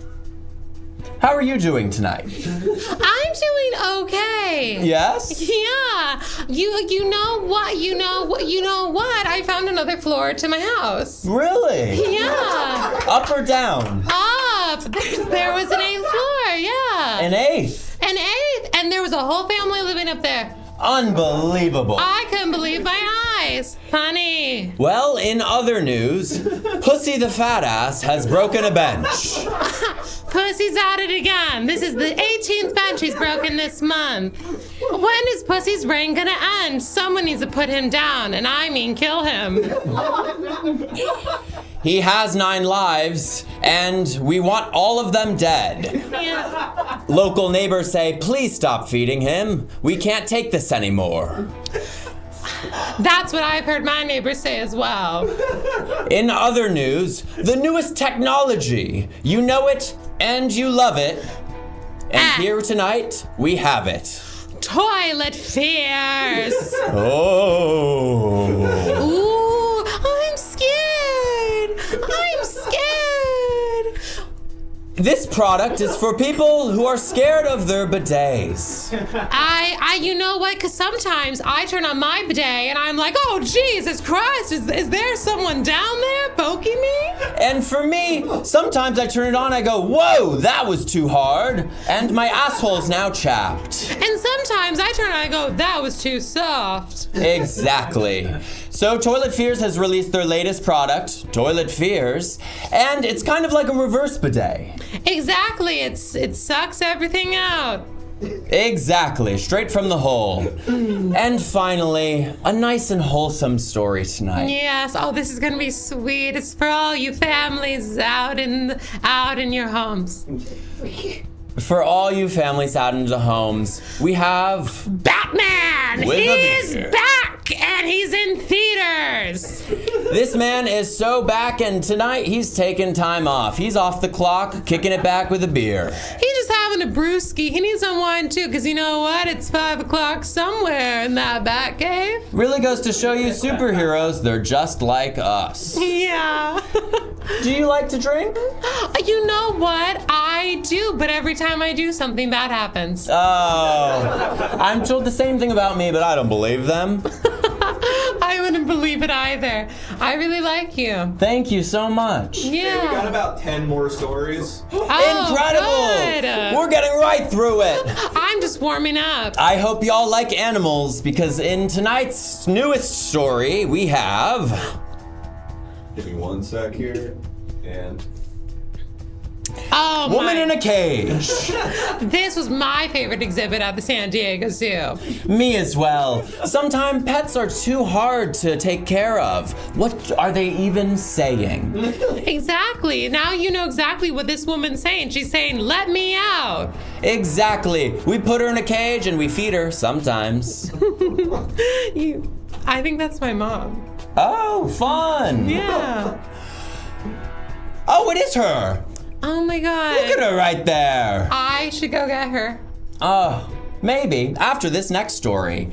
How are you doing tonight? I'm doing okay. Yes? Yeah. You know what? I found another floor to my house. Really? Yeah. Up or down? Up. There was an 8th floor, yeah. An 8th? An 8th, and there was a whole family living up there. Unbelievable. I couldn't believe my eyes. Funny. Well, in other news, Pussy the fat ass has broken a bench. Pussy's at it again. This is the 18th bench he's broken this month. When is Pussy's reign gonna end? Someone needs to put him down, and I mean kill him. He has 9 lives, and we want all of them dead. Yeah. Local neighbors say, please stop feeding him. We can't take this anymore. That's what I've heard my neighbors say as well. In other news, the newest technology. You know it, and you love it. And here tonight, we have it. Toilet fears. Oh. Ooh, I'm scared. I'm scared. This product is for people who are scared of their bidets. You know what? Because sometimes I turn on my bidet and I'm like, oh, Jesus Christ, is there someone down there poking me? And for me, sometimes I turn it on, I go, whoa, that was too hard. And my asshole's now chapped. And sometimes I turn on and I go, that was too soft. Exactly. So Toilet Fears has released their latest product, Toilet Fears, and it's kind of like a reverse bidet. Exactly. It sucks everything out. Exactly, straight from the hole. And finally, a nice and wholesome story tonight. Yes. Oh, this is gonna be sweet. It's for all you families out in your homes. For all you families out into homes, we have Batman. With a He's beer. back and he's in theaters. This man is so back, and tonight he's taking time off. He's off the clock, kicking it back with a beer. He's just having a brewski. He needs some wine too, because you know what? It's 5 o'clock somewhere in that bat cave. Really goes to show you superheroes, they're just like us. Yeah. Do you like to drink? You know what? I do, but every time I do, something bad happens. Oh, I'm told the same thing about me, but I don't believe them. I wouldn't believe it either. I really like you. Thank you so much. Yeah. We got about 10 more stories. Oh, Incredible! good. We're getting right through it. I'm just warming up. I hope y'all like animals, because in tonight's newest story, we have... Give me 1 sec here. And Oh, Woman my. in a Cage. This was my favorite exhibit at the San Diego Zoo. Me as well. Sometimes pets are too hard to take care of. What are they even saying? Exactly. Now you know exactly what this woman's saying. She's saying, let me out. Exactly. We put her in a cage and we feed her sometimes. I think that's my mom. Oh, fun. Yeah. Oh, it is her. Oh my God. Look at her right there. I should go get her. Oh, maybe after this next story.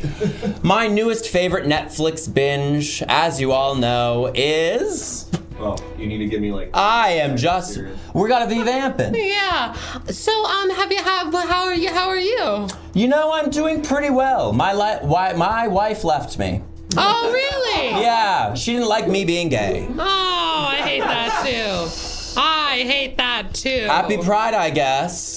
My newest favorite Netflix binge, as you all know, is... oh, you need to give me like... we gotta be vamping. Yeah. So, how are you? You know, I'm doing pretty well. My wife left me. Oh, really? Yeah, she didn't like me being gay. Oh, I hate that too. I hate that too. Happy Pride, I guess.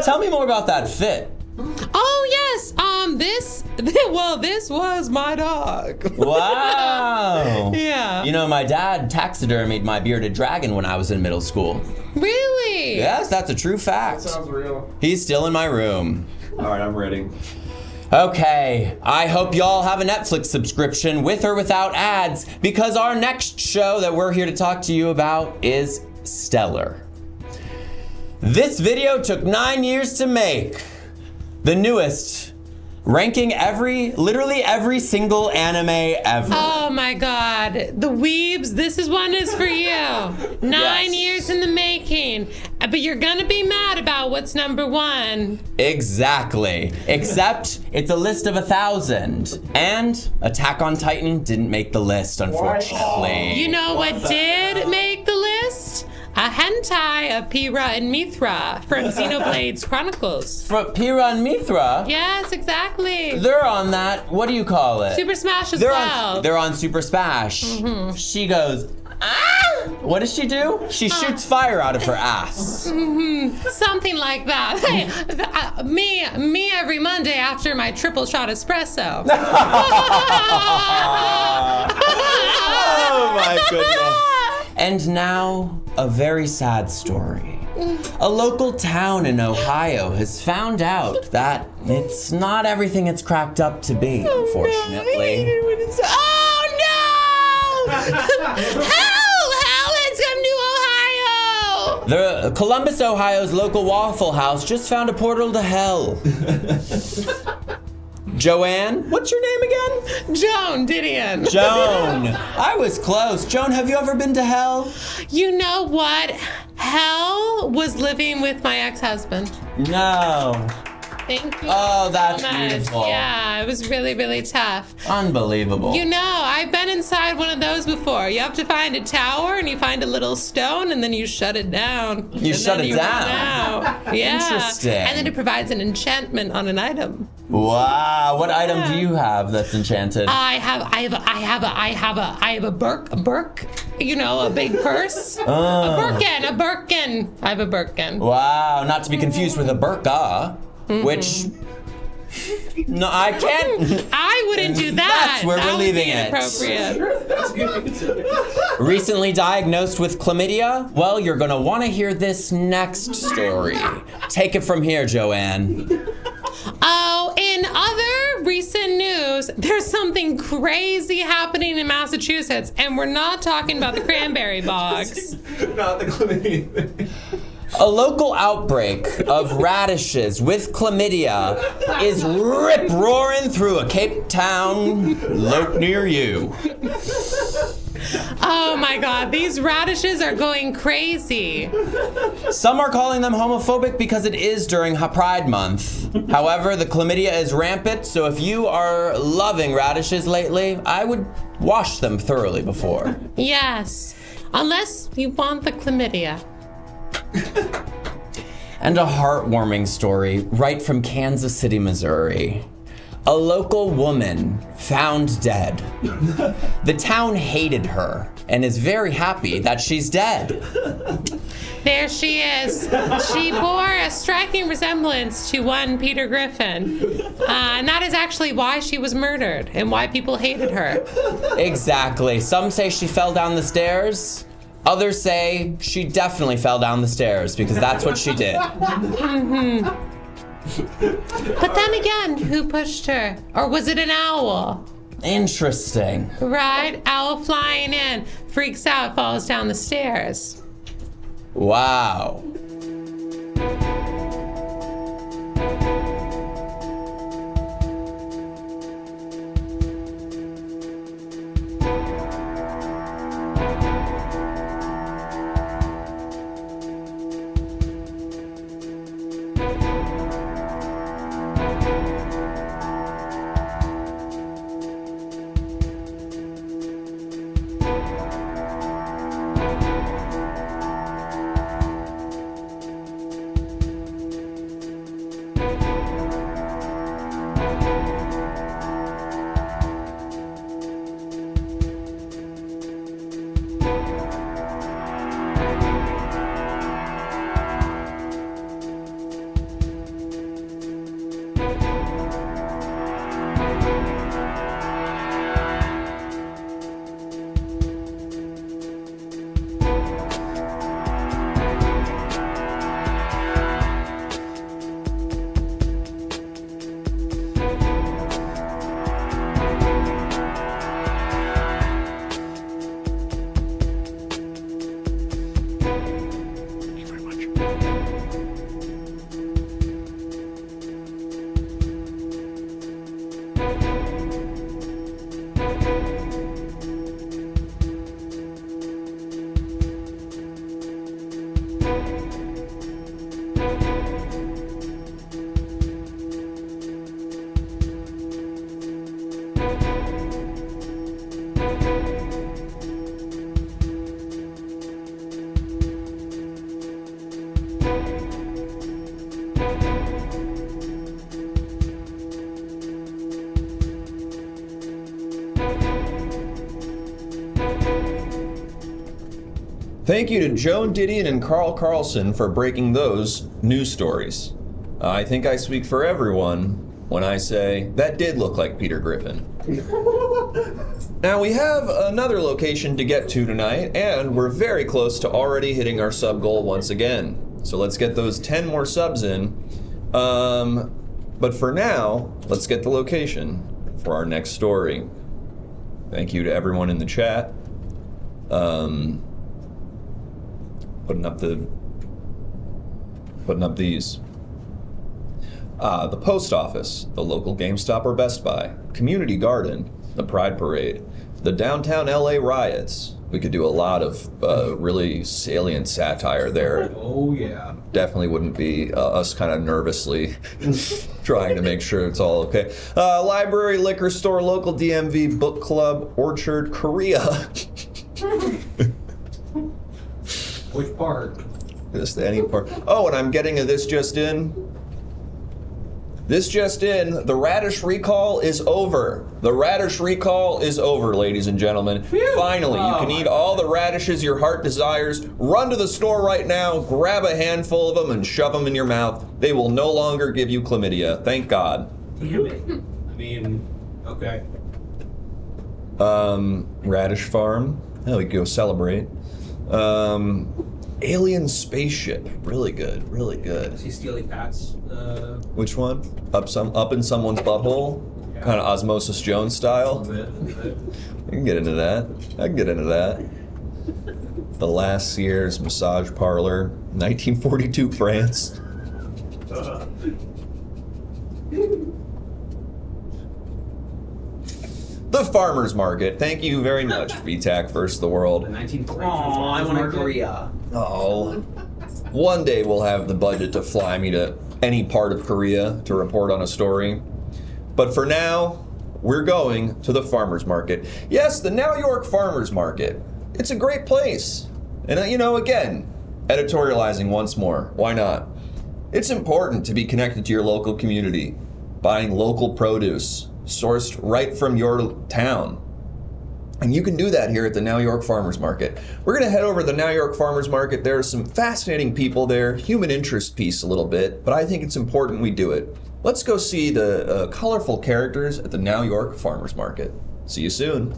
Tell me more about that fit. Oh, yes. This was my dog. Wow. Yeah. You know, my dad taxidermied my bearded dragon when I was in middle school. Really? Yes, that's a true fact. Sounds real. He's still in my room. All right, I'm ready. Okay, I hope y'all have a Netflix subscription with or without ads, because our next show that we're here to talk to you about is stellar. This video took 9 years to make. The newest ranking literally every single anime ever. Oh my god. The Weebs, this one is for you. 9 years in the making. But you're gonna be mad about what's number 1. Exactly. Except it's a list of 1,000. And Attack on Titan didn't make the list, unfortunately. You know what did make the list? A hentai of Pyrrha and Mithra from Xenoblade's Chronicles. For Pyrrha and Mithra? Yes, exactly. They're on that, what do you call it? Super Smash as They're well. on, they're on Super Smash. Mm-hmm. She goes, ah! What does she do? She shoots fire out of her ass. Something like that. Hey, me every Monday after my triple shot espresso. Oh my goodness. And now, a very sad story. A local town in Ohio has found out that it's not everything it's cracked up to be, unfortunately. Oh no! Hell, it's come to Ohio! The Columbus, Ohio's local Waffle House just found a portal to hell. Joanne, what's your name again? Joan Didion. Joan. I was close. Joan, have you ever been to hell? You know what? Hell was living with my ex-husband. No. Thank you. Oh, that's so much. beautiful. Yeah, it was really, really tough. Unbelievable. You know, I've been inside one of those before. You have to find a tower and you find a little stone and then you shut it down. You shut it down? Yeah. Interesting. And then it provides an enchantment on an item. Wow. What item do you have that's enchanted? I have a Burke, you know, a big purse. A Birkin. I have a Birkin. Wow. Not to be confused with a burqa, which... No, I can't. I wouldn't do that. That's where we're leaving it. Inappropriate. Recently diagnosed with chlamydia? Well, you're gonna want to hear this next story. Take it from here, Joanne. Oh, in other recent news, there's something crazy happening in Massachusetts, and we're not talking about the cranberry bogs. Not the chlamydia. A local outbreak of radishes with chlamydia is rip-roaring through a Cape Town loke near you. Oh my god, these radishes are going crazy. Some are calling them homophobic because it is during Pride Month. However, the chlamydia is rampant, so if you are loving radishes lately, I would wash them thoroughly before. Yes, unless you want the chlamydia. And a heartwarming story right from Kansas City, Missouri. A local woman found dead. The town hated her and is very happy that she's dead. There she is. She bore a striking resemblance to one Peter Griffin. And that is actually why she was murdered and why people hated her. Exactly. Some say she fell down the stairs. Others say she definitely fell down the stairs because that's what she did. But then again, who pushed her? Or was it an owl? Interesting. Right? Owl flying in, freaks out, falls down the stairs. Wow. Thank you to Joan Didion and Carl Carlson for breaking those news stories. I think I speak for everyone when I say that did look like Peter Griffin. Now we have another location to get to tonight, and we're very close to already hitting our sub goal once again. So let's get those 10 more subs in. But for now, let's get the location for our next story. Thank you to everyone in the chat. Putting up these. The post office, the local GameStop or Best Buy, community garden, the Pride Parade, the downtown LA riots. We could do a lot of really salient satire there. Oh, yeah. Definitely wouldn't be us kind of nervously trying to make sure it's all okay. Library, liquor store, local DMV, book club, orchard, Korea. Which part? Just any part. Oh, and I'm getting a this just in. This just in, the radish recall is over. The radish recall is over, ladies and gentlemen. Finally, you can eat all the radishes your heart desires. Run to the store right now, grab a handful of them, and shove them in your mouth. They will no longer give you chlamydia. Thank God. Damn it. I mean, okay. Radish farm. Oh, we could go celebrate. Alien spaceship. Really good, really good. Is he stealing Pat's? Which one? Up in someone's butthole? Yeah. Kind of Osmosis Jones style? A little bit. I can get into that. The Last Sears Massage Parlor, 1942 France. The Farmer's Market. Thank you very much, VTAC First the World. The 1942. I want to Korea. Oh. One day we'll have the budget to fly me to any part of Korea to report on a story. But for now, we're going to the Farmer's Market. Yes, the New York Farmer's Market. It's a great place. And again, editorializing once more. Why not? It's important to be connected to your local community, buying local produce, sourced right from your town. And you can do that here at the New York Farmers Market. We're going to head over to the New York Farmers Market. There are some fascinating people there, human interest piece a little bit, but I think it's important we do it. Let's go see the colorful characters at the New York Farmers Market. See you soon.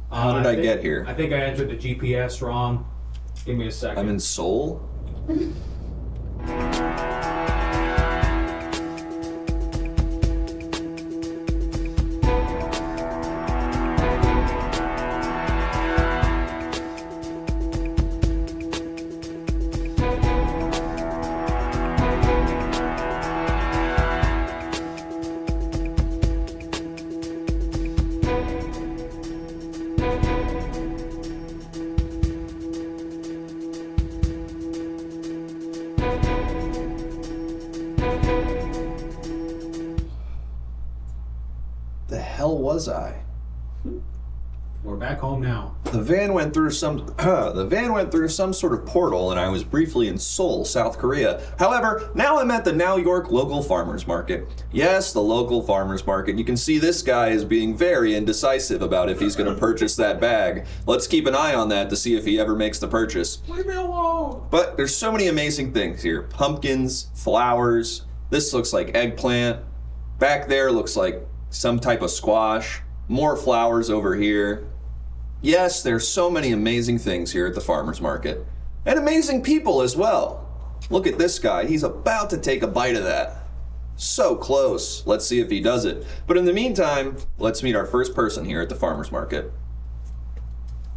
How did I get here? I think I entered the GPS wrong. Give me a second. I'm in Seoul? The hell was I? We're back home now. The van went through some sort of portal, and I was briefly in Seoul, South Korea. However, now I'm at the New York local farmers market. Yes, the local farmers market. You can see this guy is being very indecisive about if he's going to purchase that bag. Let's keep an eye on that to see if he ever makes the purchase. Leave me alone. But there's so many amazing things here. Pumpkins, flowers. This looks like eggplant. Back there looks like some type of squash. More flowers over here. Yes, there's so many amazing things here at the farmer's market. And amazing people as well. Look at this guy. He's about to take a bite of that. So close. Let's see if he does it. But in the meantime, let's meet our first person here at the farmer's market.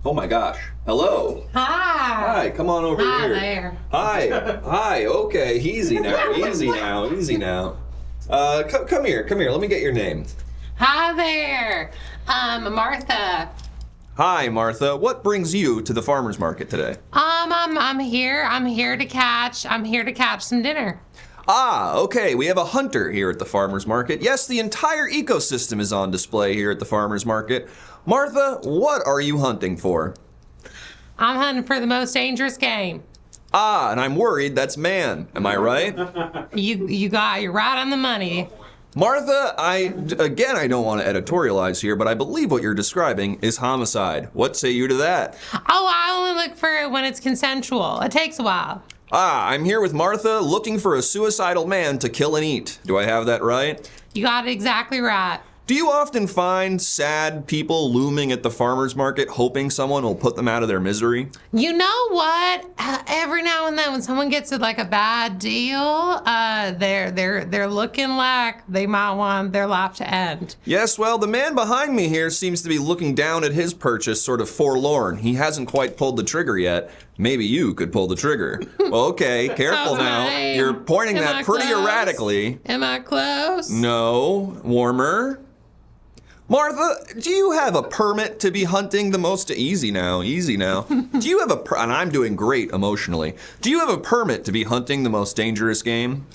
Oh my gosh. Hello. Hi. Hi, come on over Hi here. there. Hi. Hi, okay. Easy now, easy now, easy now. Come here, let me get your name. Hi there. Martha. Hi, Martha. What brings you to the farmer's market today? I'm here to catch some dinner. Ah, okay. We have a hunter here at the farmer's market. Yes, the entire ecosystem is on display here at the farmer's market. Martha, what are you hunting for? I'm hunting for the most dangerous game. Ah, and I'm worried that's man. Am I right? You're right on the money. Martha, I don't want to editorialize here, but I believe what you're describing is homicide. What say you to that? Oh, I only look for it when it's consensual. It takes a while. Ah, I'm here with Martha looking for a suicidal man to kill and eat. Do I have that right? You got it exactly right. Do you often find sad people looming at the farmer's market hoping someone will put them out of their misery? You know what? Every now and then when someone gets like a bad deal, they're looking like they might want their life to end. Yes, well, the man behind me here seems to be looking down at his purchase sort of forlorn. He hasn't quite pulled the trigger yet. Maybe you could pull the trigger. Well, okay, careful now. You're pointing that pretty erratically. Am I close? No, warmer. Martha, do you have a permit to be hunting the most easy now? Do you have and I'm doing great emotionally. Do you have a permit to be hunting the most dangerous game?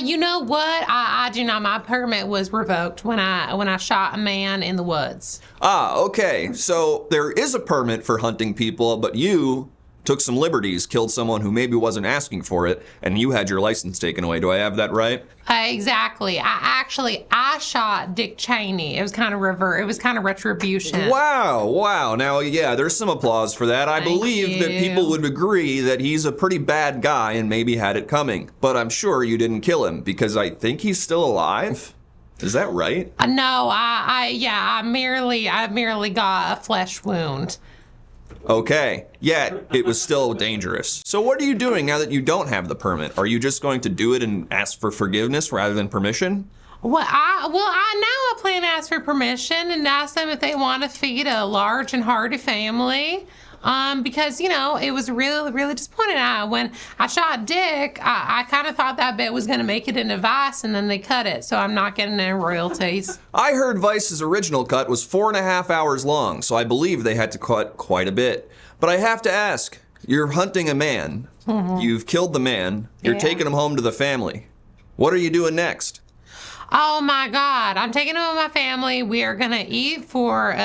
You know what? I do not. My permit was revoked when I shot a man in the woods. Ah, okay. So there is a permit for hunting people, but you took some liberties, killed someone who maybe wasn't asking for it, and you had your license taken away. Do I have that right? Exactly. I shot Dick Cheney. It was kind of retribution. Wow. Now, yeah, there's some applause for that. I believe that people would agree that he's a pretty bad guy and maybe had it coming. But I'm sure you didn't kill him because I think he's still alive. Is that right? No, I merely got a flesh wound. Okay, yet it was still dangerous. So what are you doing now that you don't have the permit? Are you just going to do it and ask for forgiveness rather than permission? Well, I plan to ask for permission and ask them if they want to feed a large and hearty family. Because, it was really, really disappointing. When I shot Dick, I kind of thought that bit was going to make it into Vice, and then they cut it, so I'm not getting any royalties. I heard Vice's original cut was 4.5 hours long, so I believe they had to cut quite a bit. But I have to ask, you're hunting a man. Mm-hmm. You've killed the man. You're taking him home to the family. What are you doing next? Oh, my God. I'm taking him with my family. We are going to eat for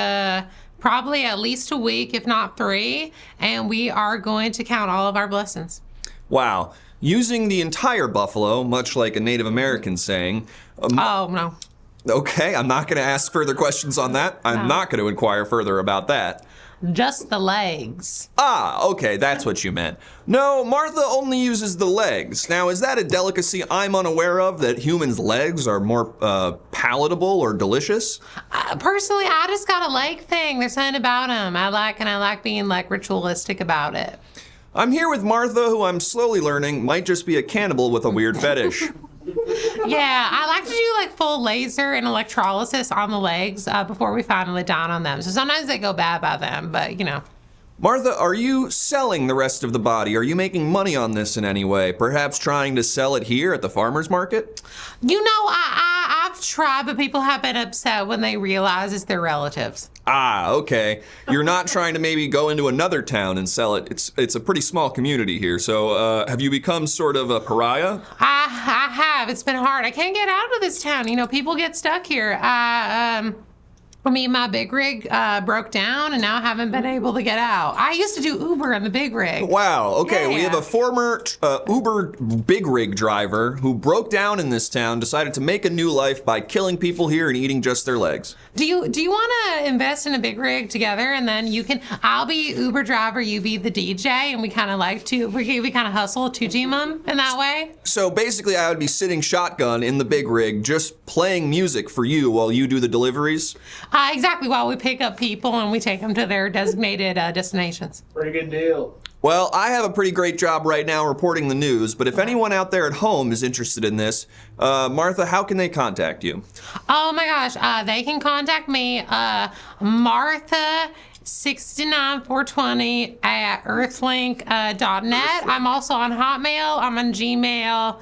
probably at least a week, if not 3, and we are going to count all of our blessings. Wow. Using the entire buffalo, much like a Native American saying. Oh, no. Okay, I'm not going to ask further questions on that. I'm not going to inquire further about that. Just the legs. Ah, okay, that's what you meant. No, Martha only uses the legs. Now, is that a delicacy I'm unaware of, that humans' legs are more palatable or delicious? Personally, I just got a leg thing. There's something about them I like being ritualistic about it. I'm here with Martha, who I'm slowly learning might just be a cannibal with a weird fetish. Yeah, I like to do full laser and electrolysis on the legs before we finally down on them. So sometimes they go bad by them, but Martha, are you selling the rest of the body? Are you making money on this in any way? Perhaps trying to sell it here at the farmer's market? I've tried, but people have been upset when they realize it's their relatives. Ah, okay. You're not trying to maybe go into another town and sell it. It's a pretty small community here. So have you become sort of a pariah? I have. It's been hard. I can't get out of this town. People get stuck here. My big rig broke down, and now I haven't been able to get out. I used to do Uber in the big rig. Wow, okay, Yeah. We have a former Uber big rig driver who broke down in this town, decided to make a new life by killing people here and eating just their legs. Do you want to invest in a big rig together, and then I'll be Uber driver, you be the DJ, and we kind of we kind of hustle to team them in that way? So basically I would be sitting shotgun in the big rig, just playing music for you while you do the deliveries? Exactly, while we pick up people and we take them to their designated destinations. Pretty good deal. Well, I have a pretty great job right now reporting the news, but if anyone out there at home is interested in this, Martha, how can they contact you? Oh my gosh, they can contact me, Martha69420 at earthlink.net. I'm also on Hotmail, I'm on Gmail,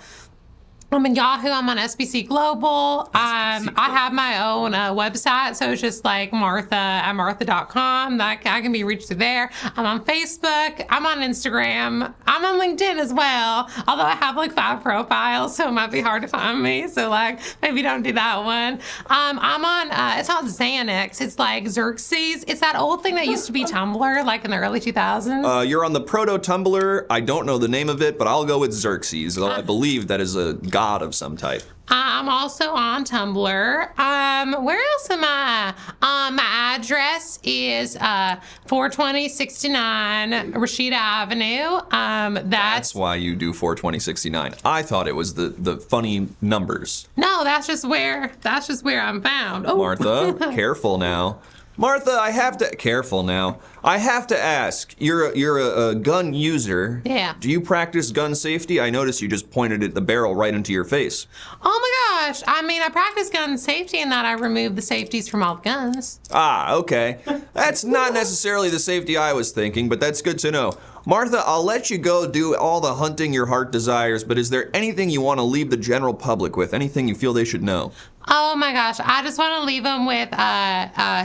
I'm on Yahoo, I'm on SBC Global. I have my own website, so it's just like Martha at martha.com. I can be reached through there. I'm on Facebook, I'm on Instagram, I'm on LinkedIn as well. Although I have like 5 profiles, so it might be hard to find me. So like maybe don't do that one. I'm on, it's not Xanax, it's like Xerxes. It's that old thing that used to be Tumblr, like in the early 2000s. You're on the proto Tumblr. I don't know the name of it, but I'll go with Xerxes. I believe that is a god of some type. I'm also on Tumblr. Where else am I? My address is 42069 Rashida Avenue. That's why you do 42069. I thought it was the funny numbers. No, that's just where I'm found. Oh. Martha, careful now. Martha, I have to ask. You're a gun user. Yeah. Do you practice gun safety? I noticed you just pointed at the barrel right into your face. Oh my gosh. I mean, I practice gun safety in that I remove the safeties from all the guns. Ah, okay. That's not necessarily the safety I was thinking, but that's good to know. Martha, I'll let you go do all the hunting your heart desires, but is there anything you want to leave the general public with? Anything you feel they should know? Oh my gosh, I just want to leave them with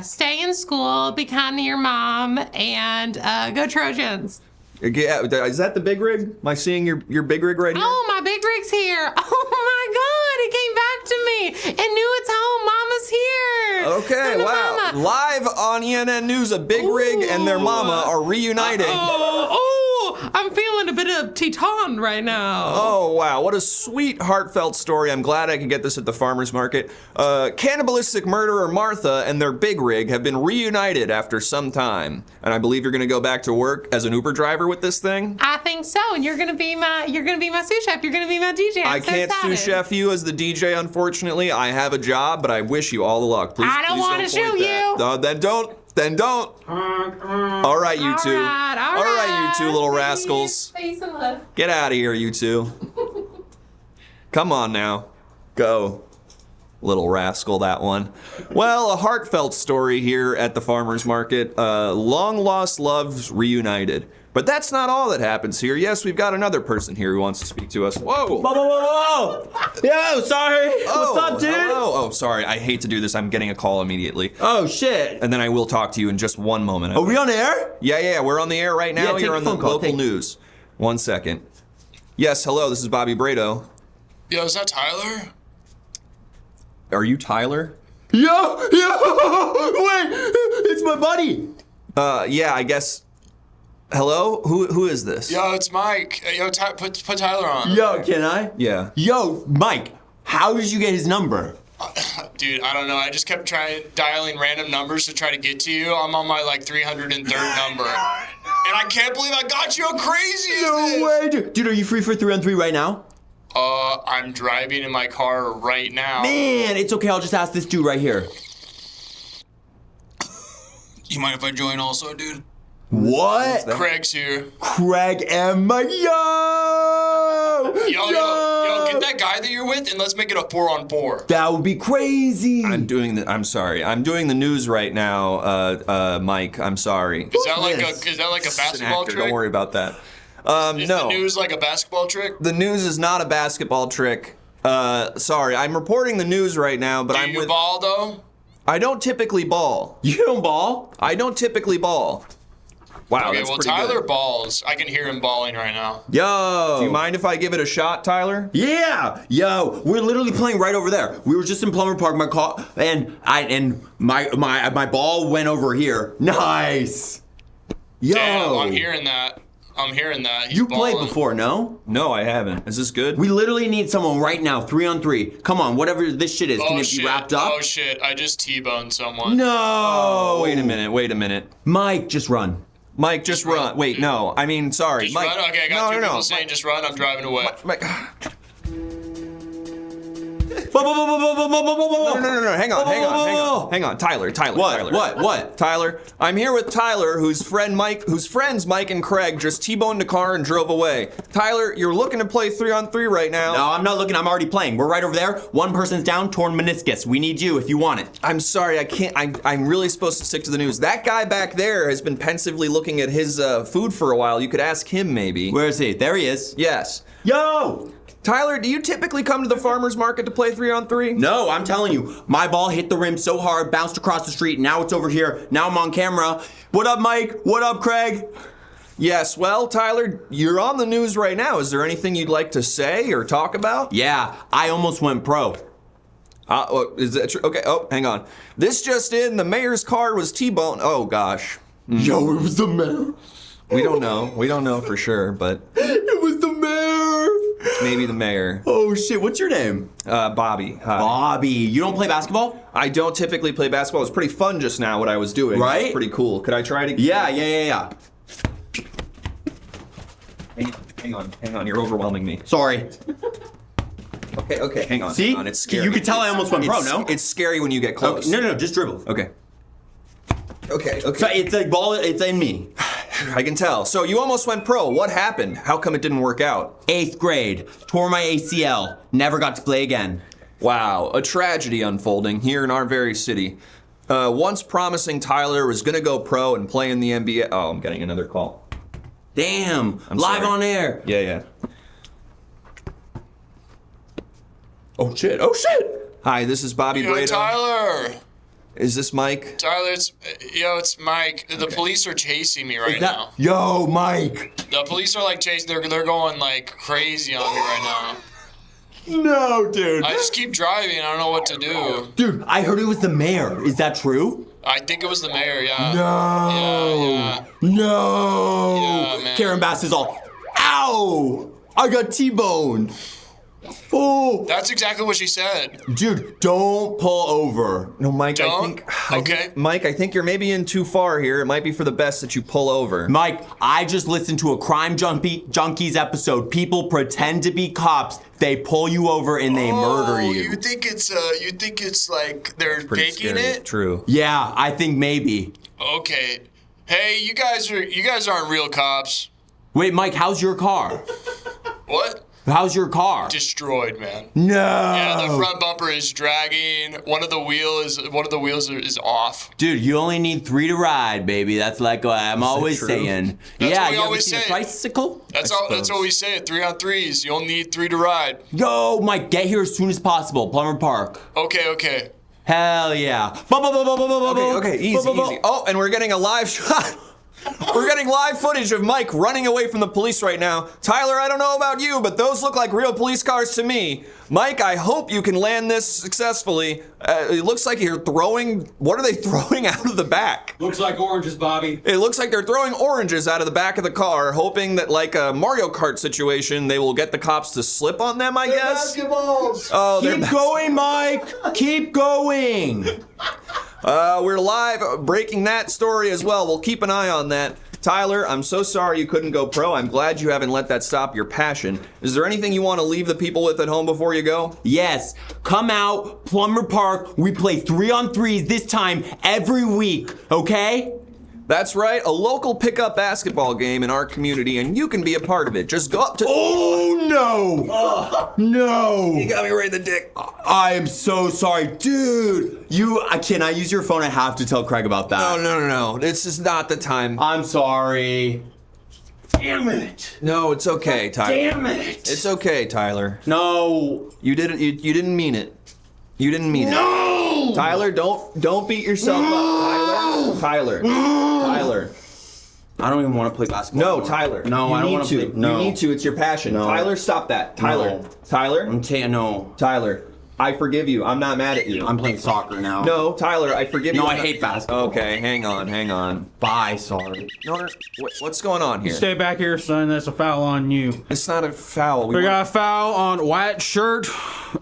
stay in school, be kind to your mom, and go Trojans. Yeah, is that the big rig? Am I seeing your big rig right here? Oh, my big rig's here. Oh my God, it came back to me. It knew it's home. Mama's here. Okay, wow. Mama. Live on ENN News, a big rig and their mama are reuniting. I'm feeling a bit of Teton right now. Oh, wow. What a sweet, heartfelt story. I'm glad I could get this at the farmer's market. Cannibalistic murderer Martha and their big rig have been reunited after some time. And I believe you're going to go back to work as an Uber driver with this thing? I think so. And you're going to be my sous chef. You're going to be my DJ. I can't sous chef you as the DJ, unfortunately. I have a job, but I wish you all the luck. Please, I don't want to shoot you. No, then don't. All right, you two. All right, you two little rascals. Get out of here, you two. Come on now. Go. Little rascal, that one. Well, a heartfelt story here at the farmer's market. Long lost loves reunited. But that's not all that happens here. Yes, we've got another person here who wants to speak to us. Whoa! Whoa! Yo, sorry. Oh, what's up, dude? Hello. Oh, sorry. I hate to do this. I'm getting a call immediately. Oh, shit. And then I will talk to you in just one moment. Are we on air? Yeah. We're on the air right now. Yeah, You're on the local news. 1 second. Yes, hello. This is Bobby Brado. Yo, is that Tyler? Are you Tyler? Yo! Wait! It's my buddy! Yeah, I guess. Hello? Who is this? Yo, it's Mike. Yo, put Tyler on. Yo, can I? Yeah. Yo, Mike, how did you get his number? Dude, I don't know. I just kept dialing random numbers to try to get to you. I'm on my 303rd number. And I can't believe I got you. How crazy is this? No way, dude. Dude, are you free for 3-on-3 right now? I'm driving in my car right now. Man, it's okay. I'll just ask this dude right here. You mind if I join also, dude? What? Craig's here. Craig and Mike. Yo, get that guy that you're with and let's make it a 4-on-4. That would be crazy. I'm sorry. I'm doing the news right now, Mike. I'm sorry. Is that like a basketball trick? Don't worry about that. Is no. the news like a basketball trick? The news is not a basketball trick. Sorry. I'm reporting the news right now, but Do you ball though? I don't typically ball. You don't ball? I don't typically ball. Wow, okay, that's well, pretty Tyler good. balls. I can hear him balling right now. Yo. Do you mind if I give it a shot, Tyler? Yeah. Yo, we're literally playing right over there. We were just in Plumber Park. My ball went over here. Nice. Yo. Damn, I'm hearing that. He's you balling. played before, no? No, I haven't. Is this good? We literally need someone right now, 3-on-3. Come on, whatever this shit is, can it be wrapped up? Oh shit! I just T-boned someone. No. Oh, wait a minute. Mike, just run. Mike, just run. Wait, no. I mean, sorry. Just Mike. run? Okay, I got two people saying Mike. just run. I'm driving away. Mike. No. Hang on. Tyler. What? Tyler, I'm here with Tyler, whose friends Mike and Craig just T-boned a car and drove away. Tyler, you're looking to play 3-on-3 right now. No, I'm not looking. I'm already playing. We're right over there. One person's down, torn meniscus. We need you if you want it. I'm sorry, I can't. I'm really supposed to stick to the news. That guy back there has been pensively looking at his food for a while. You could ask him, maybe. Where is he? There he is. Yes. Yo! Tyler, do you typically come to the farmer's market to play 3-on-3? No, I'm telling you, my ball hit the rim so hard, bounced across the street, now it's over here. Now I'm on camera. What up, Mike? What up, Craig? Yes, well, Tyler, you're on the news right now. Is there anything you'd like to say or talk about? Yeah, I almost went pro. Is that true? Okay, hang on. This just in, the mayor's car was T-boned. Oh, gosh. Yo, it was the mayor. We don't know for sure, but It was the mayor. maybe the mayor. Oh, shit. What's your name? Bobby. Hi. Bobby. You don't play basketball? I don't typically play basketball. It was pretty fun just now what I was doing. Right? It was pretty cool. Could I try it again? Yeah. Hang on. You're overwhelming me. Sorry. Okay, hang on. See? Hang on. It's scary. You could tell I almost went pro, no? It's scary when you get close. Okay. No, just dribble. Okay. So it's a ball, it's in me. I can tell. So you almost went pro. What happened? How come it didn't work out? 8th grade. Tore my ACL. Never got to play again. Wow, a tragedy unfolding here in our very city. Once promising Tyler was gonna go pro and play in the NBA. Oh, I'm getting another call. Damn. I'm Live sorry. on air. Yeah. Oh, shit. Hi, this is Bobby Yo, Brado. Tyler. Is this Mike? Tyler, it's Mike. The police are chasing me right now. Yo, Mike. The police are like chasing. They're going like crazy on me right now. No, dude. I just keep driving. I don't know what to do. Dude, I heard it was the mayor. Is that true? I think it was the mayor. Yeah. No. Yeah. No. Yeah, man. Karen Bass is all, ow! I got T-boned. Oh. That's exactly what she said. Dude, don't pull over. No, Mike, Don't? Okay. Mike, I think you're maybe in too far here. It might be for the best that you pull over. Mike, I just listened to a Crime Junkies episode. People pretend to be cops. They pull you over and they murder you. You think it's like they're Pretty faking scary. it? True. Yeah, I think maybe. Okay. Hey, you guys aren't real cops. Wait, Mike, how's your car? What? How's your car? Destroyed, man. No. Yeah, the front bumper is dragging. One of the wheels is off. Dude, you only need 3 to ride, baby. That's like what I'm always true? saying. That's yeah, what we you ever always seen a say. tricycle? That's what we say at 3-on-3s. You only need 3 to ride. Yo, Mike, get here as soon as possible. Plumber Park. Okay. Hell yeah. Okay, easy. Oh, and we're getting a live shot. We're getting live footage of Mike running away from the police right now. Tyler, I don't know about you, but those look like real police cars to me. Mike, I hope you can land this successfully. It looks like you're throwing... What are they throwing out of the back? Looks like oranges, Bobby. It looks like they're throwing oranges out of the back of the car, hoping that, like a Mario Kart situation, they will get the cops to slip on them, I guess? Basketballs. Oh, they're Keep going, Mike. Keep going. We're live breaking that story as well. We'll keep an eye on that. Tyler, I'm so sorry you couldn't go pro. I'm glad you haven't let that stop your passion. Is there anything you want to leave the people with at home before you go? Yes, come out, Plumber Park. We play 3-on-3s this time every week, okay? That's right, a local pickup basketball game in our community, and you can be a part of it. Just go up to... Oh, no. No. You got me right in the dick. I am so sorry. Dude, can I use your phone? I have to tell Craig about that. No. This is not the time. I'm sorry. Damn it. No, it's okay, Tyler. Damn it. It's okay, Tyler. No. You didn't mean it. You didn't mean it. No. Tyler, don't beat yourself up, Tyler. Tyler. I don't even want to play basketball. No, anymore. Tyler. No, I don't want to play. No. You need to. It's your passion. No. Tyler, stop that. Tyler. No. Tyler. No. Tyler. I forgive you. I'm not mad at you. I'm playing soccer now. No, Tyler, I forgive you. No, I hate basketball. Okay, hang on. Bye, sorry. No, what's going on here? Stay back here, son. That's a foul on you. It's not a foul. We got a foul on White's shirt,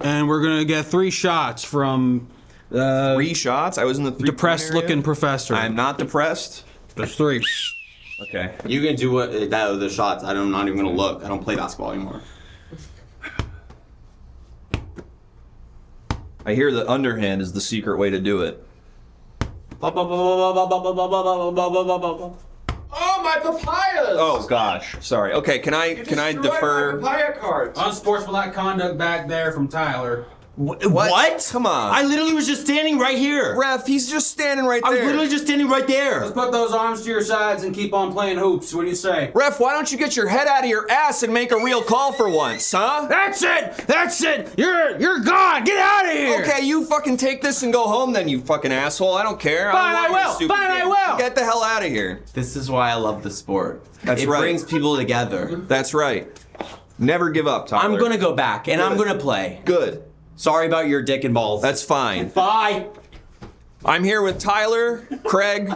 and we're gonna get 3 shots from 3 shots? I was in the 3 depressed-looking professor. I'm not depressed. There's 3. Okay. You can do the shots. I'm not even gonna look. I don't play basketball anymore. I hear the underhand is the secret way to do it. Oh, my papayas! Oh gosh, sorry. Okay, can I defer? My papaya cards. Unsportsmanlike conduct back there from Tyler. What? Come on. I literally was just standing right here. Ref, he's just standing right I there. was literally just standing right there. Let's put those arms to your sides and keep on playing hoops. What do you say? Ref, why don't you get your head out of your ass and make a real call for once, huh? That's it! That's it! You're gone! Get out of here! Okay, you fucking take this and go home then, you fucking asshole. I don't care. Fine, I will. Stupid Fine, I game. will. Get the hell out of here. This is why I love the sport. That's it right. brings people together. That's right. Never give up, Tyler. I'm gonna go back and I'm gonna play. Good. Sorry about your dick and balls. That's fine. Bye. I'm here with Tyler, Craig,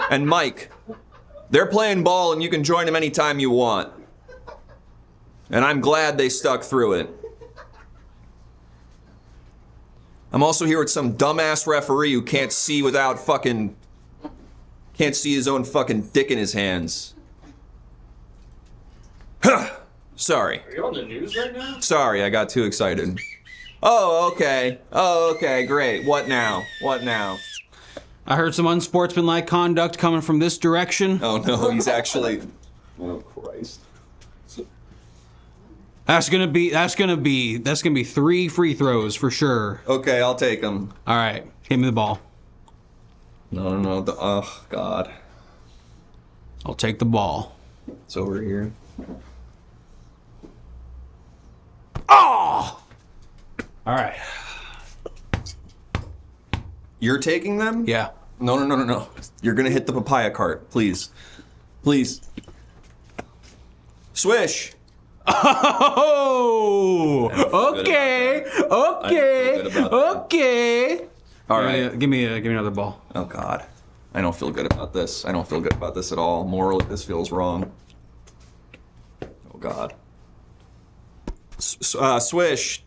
and Mike. They're playing ball and you can join them anytime you want. And I'm glad they stuck through it. I'm also here with some dumbass referee who can't see his own fucking dick in his hands. Sorry. Are you on the news right now? Sorry, I got too excited. Oh, okay, great. What now? I heard some unsportsmanlike conduct coming from this direction. Oh no, he's actually... Oh Christ. That's gonna be 3 free throws for sure. Okay, I'll take him. All right, give me the ball. No, oh God. I'll take the ball. It's over here. Oh! All right. You're taking them? Yeah. No. You're gonna hit the papaya cart, please. Please. Swish! Oh! Okay. All right. Give me another ball. Oh God. I don't feel good about this. I don't feel good about this at all. Morally, this feels wrong. Oh God. Swish.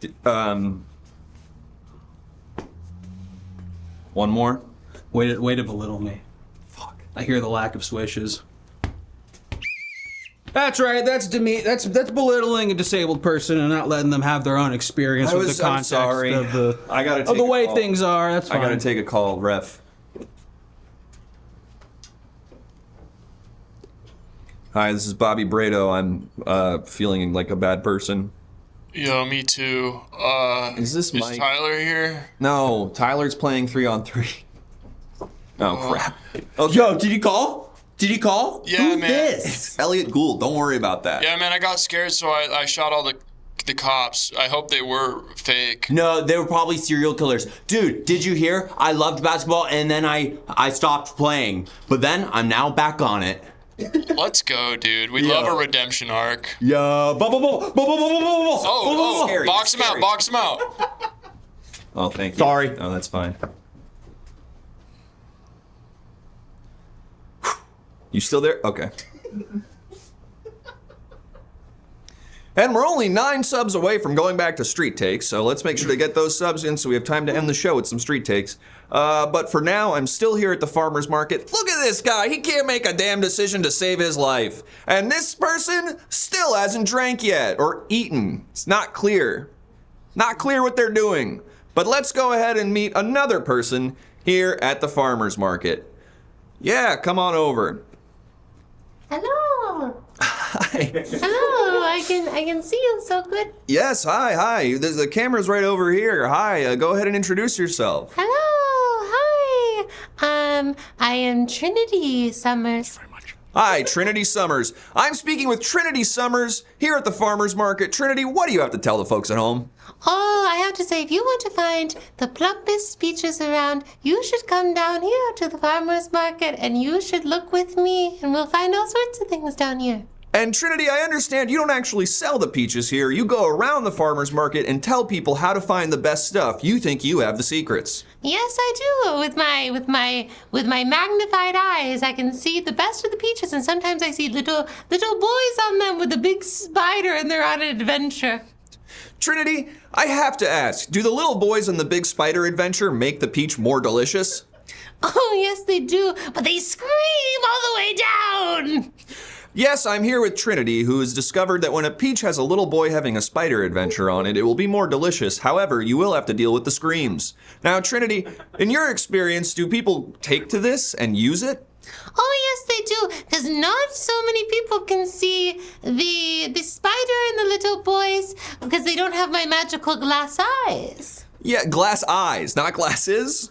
One more. Way to belittle me. Fuck. I hear the lack of swishes. That's right. That's belittling a disabled person and not letting them have their own experience with the context of the way things are. That's fine. I gotta take a call, ref. Hi, this is Bobby Brado. I'm feeling like a bad person. Yo, me too. Is Mike? Tyler here? No, Tyler's playing 3-on-3. Oh crap. Okay. Yo, did you call? Yeah, Who's man. this? Elliot Gould, don't worry about that. Yeah, man, I got scared, so I shot all the cops. I hope they were fake. No, they were probably serial killers. Dude, did you hear? I loved basketball and then I stopped playing. But then I'm now back on it. Let's go, dude. We love a redemption arc. Yo, Oh, Scary, box him scary. out, box him out. Oh, thank you. Sorry. Oh, that's fine. You still there? Okay. And we're only 9 subs away from going back to street takes, so let's make sure to get those subs in so we have time to end the show with some street takes. But for now, I'm still here at the farmer's market. Look at this guy. He can't make a damn decision to save his life. And this person still hasn't drank yet or eaten. It's not clear. Not clear what they're doing. But let's go ahead and meet another person here at the farmer's market. Yeah, come on over. Hello. Hi. Hello. I can see you so good. Yes, hi. The camera's right over here. Hi, go ahead and introduce yourself. Hello. Hi. I am Trinity Summers. Hi, Trinity Summers. I'm speaking with Trinity Summers here at the farmer's market. Trinity, what do you have to tell the folks at home? Oh, I have to say, if you want to find the plumpest peaches around, you should come down here to the farmer's market and you should look with me and we'll find all sorts of things down here. And Trinity, I understand you don't actually sell the peaches here. You go around the farmer's market and tell people how to find the best stuff. You think you have the secrets. Yes, I do. With my magnified eyes, I can see the best of the peaches, and sometimes I see little boys on them with a big spider, and they're on an adventure. Trinity, I have to ask, do the little boys on the big spider adventure make the peach more delicious? Oh, yes, they do, but they scream all the way down. Yes, I'm here with Trinity, who has discovered that when a peach has a little boy having a spider adventure on it, it will be more delicious. However, you will have to deal with the screams. Now, Trinity, in your experience, do people take to this and use it? Oh, yes, they do, because not so many people can see the spider and the little boys because they don't have my magical glass eyes. Yeah, glass eyes, not glasses.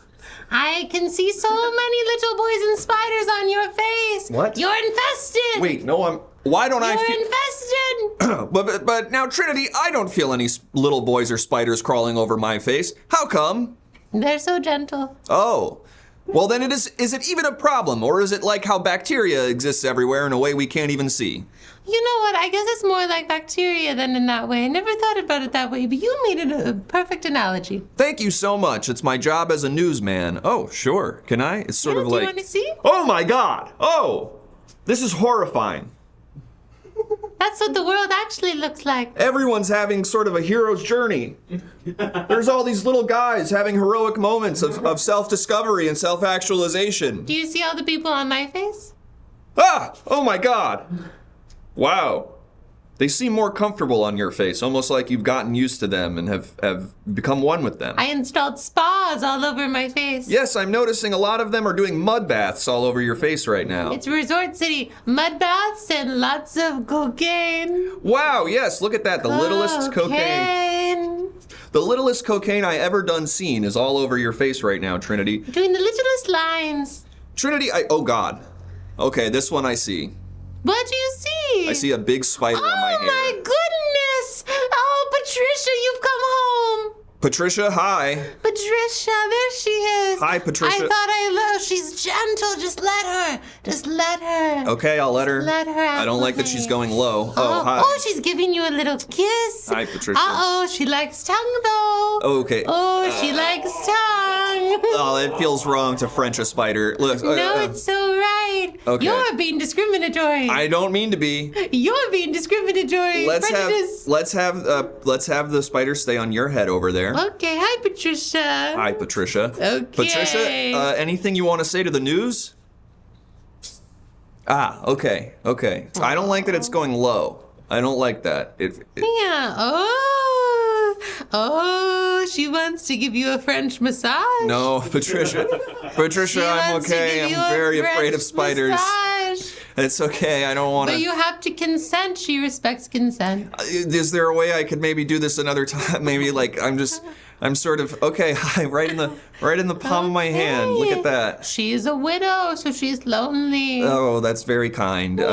I can see so many little boys and spiders on your face. What? You're infested. Wait, no, why don't I feel... You're infested. But now, Trinity, I don't feel any little boys or spiders crawling over my face. How come? They're so gentle. Oh. Well, then is it even a problem, or is it like how bacteria exists everywhere in a way we can't even see? You know what? I guess it's more like bacteria than in that way. I never thought about it that way, but you made it a perfect analogy. Thank you so much. It's my job as a newsman. Oh, sure. Can I? It's sort of Do like... you want to see? Oh my God! Oh! This is horrifying. That's what the world actually looks like. Everyone's having sort of a hero's journey. There's all these little guys having heroic moments of self-discovery and self-actualization. Do you see all the people on my face? Ah! Oh my God! Wow. They seem more comfortable on your face, almost like you've gotten used to them and have become one with them. I installed spas all over my face. Yes, I'm noticing a lot of them are doing mud baths all over your face right now. It's Resort City. Mud baths and lots of cocaine. Wow, yes, look at that. The littlest cocaine. The littlest cocaine I ever done seen is all over your face right now, Trinity. Doing the littlest lines. Trinity, oh God. Okay, this one I see. What do you see? I see a big spider on my hair. Oh my goodness! Oh, Patricia, you've come home. Patricia, hi. Patricia, there she is. Hi, Patricia. I thought she's gentle. Just let her. Just let her. Okay, I'll let her. Let her out. I don't like that she's going low. Oh, hi. Oh, she's giving you a little kiss. Hi, Patricia. Uh-oh, she likes tongue, though. Okay. Oh, she likes tongue. Oh, it feels wrong to French a spider. Look. No, it's so right. Okay. You're being discriminatory. I don't mean to be. You're being discriminatory. Let's Prejudice. have the spider stay on your head over there. Okay, hi, Patricia. Hi, Patricia. Okay. Patricia, anything you want to say to the news? Ah, okay. I don't like that it's going low. I don't like that. Yeah. Oh, she wants to give you a French massage. No, Patricia, I'm okay. I'm very afraid of spiders. Massage. It's okay. I don't want But you have to consent. She respects consent. Is there a way I could maybe do this another time? Maybe like I'm sort of okay. Hi, right in the palm of my hand. Look at that. She is a widow, so she's lonely. Oh, that's very kind. She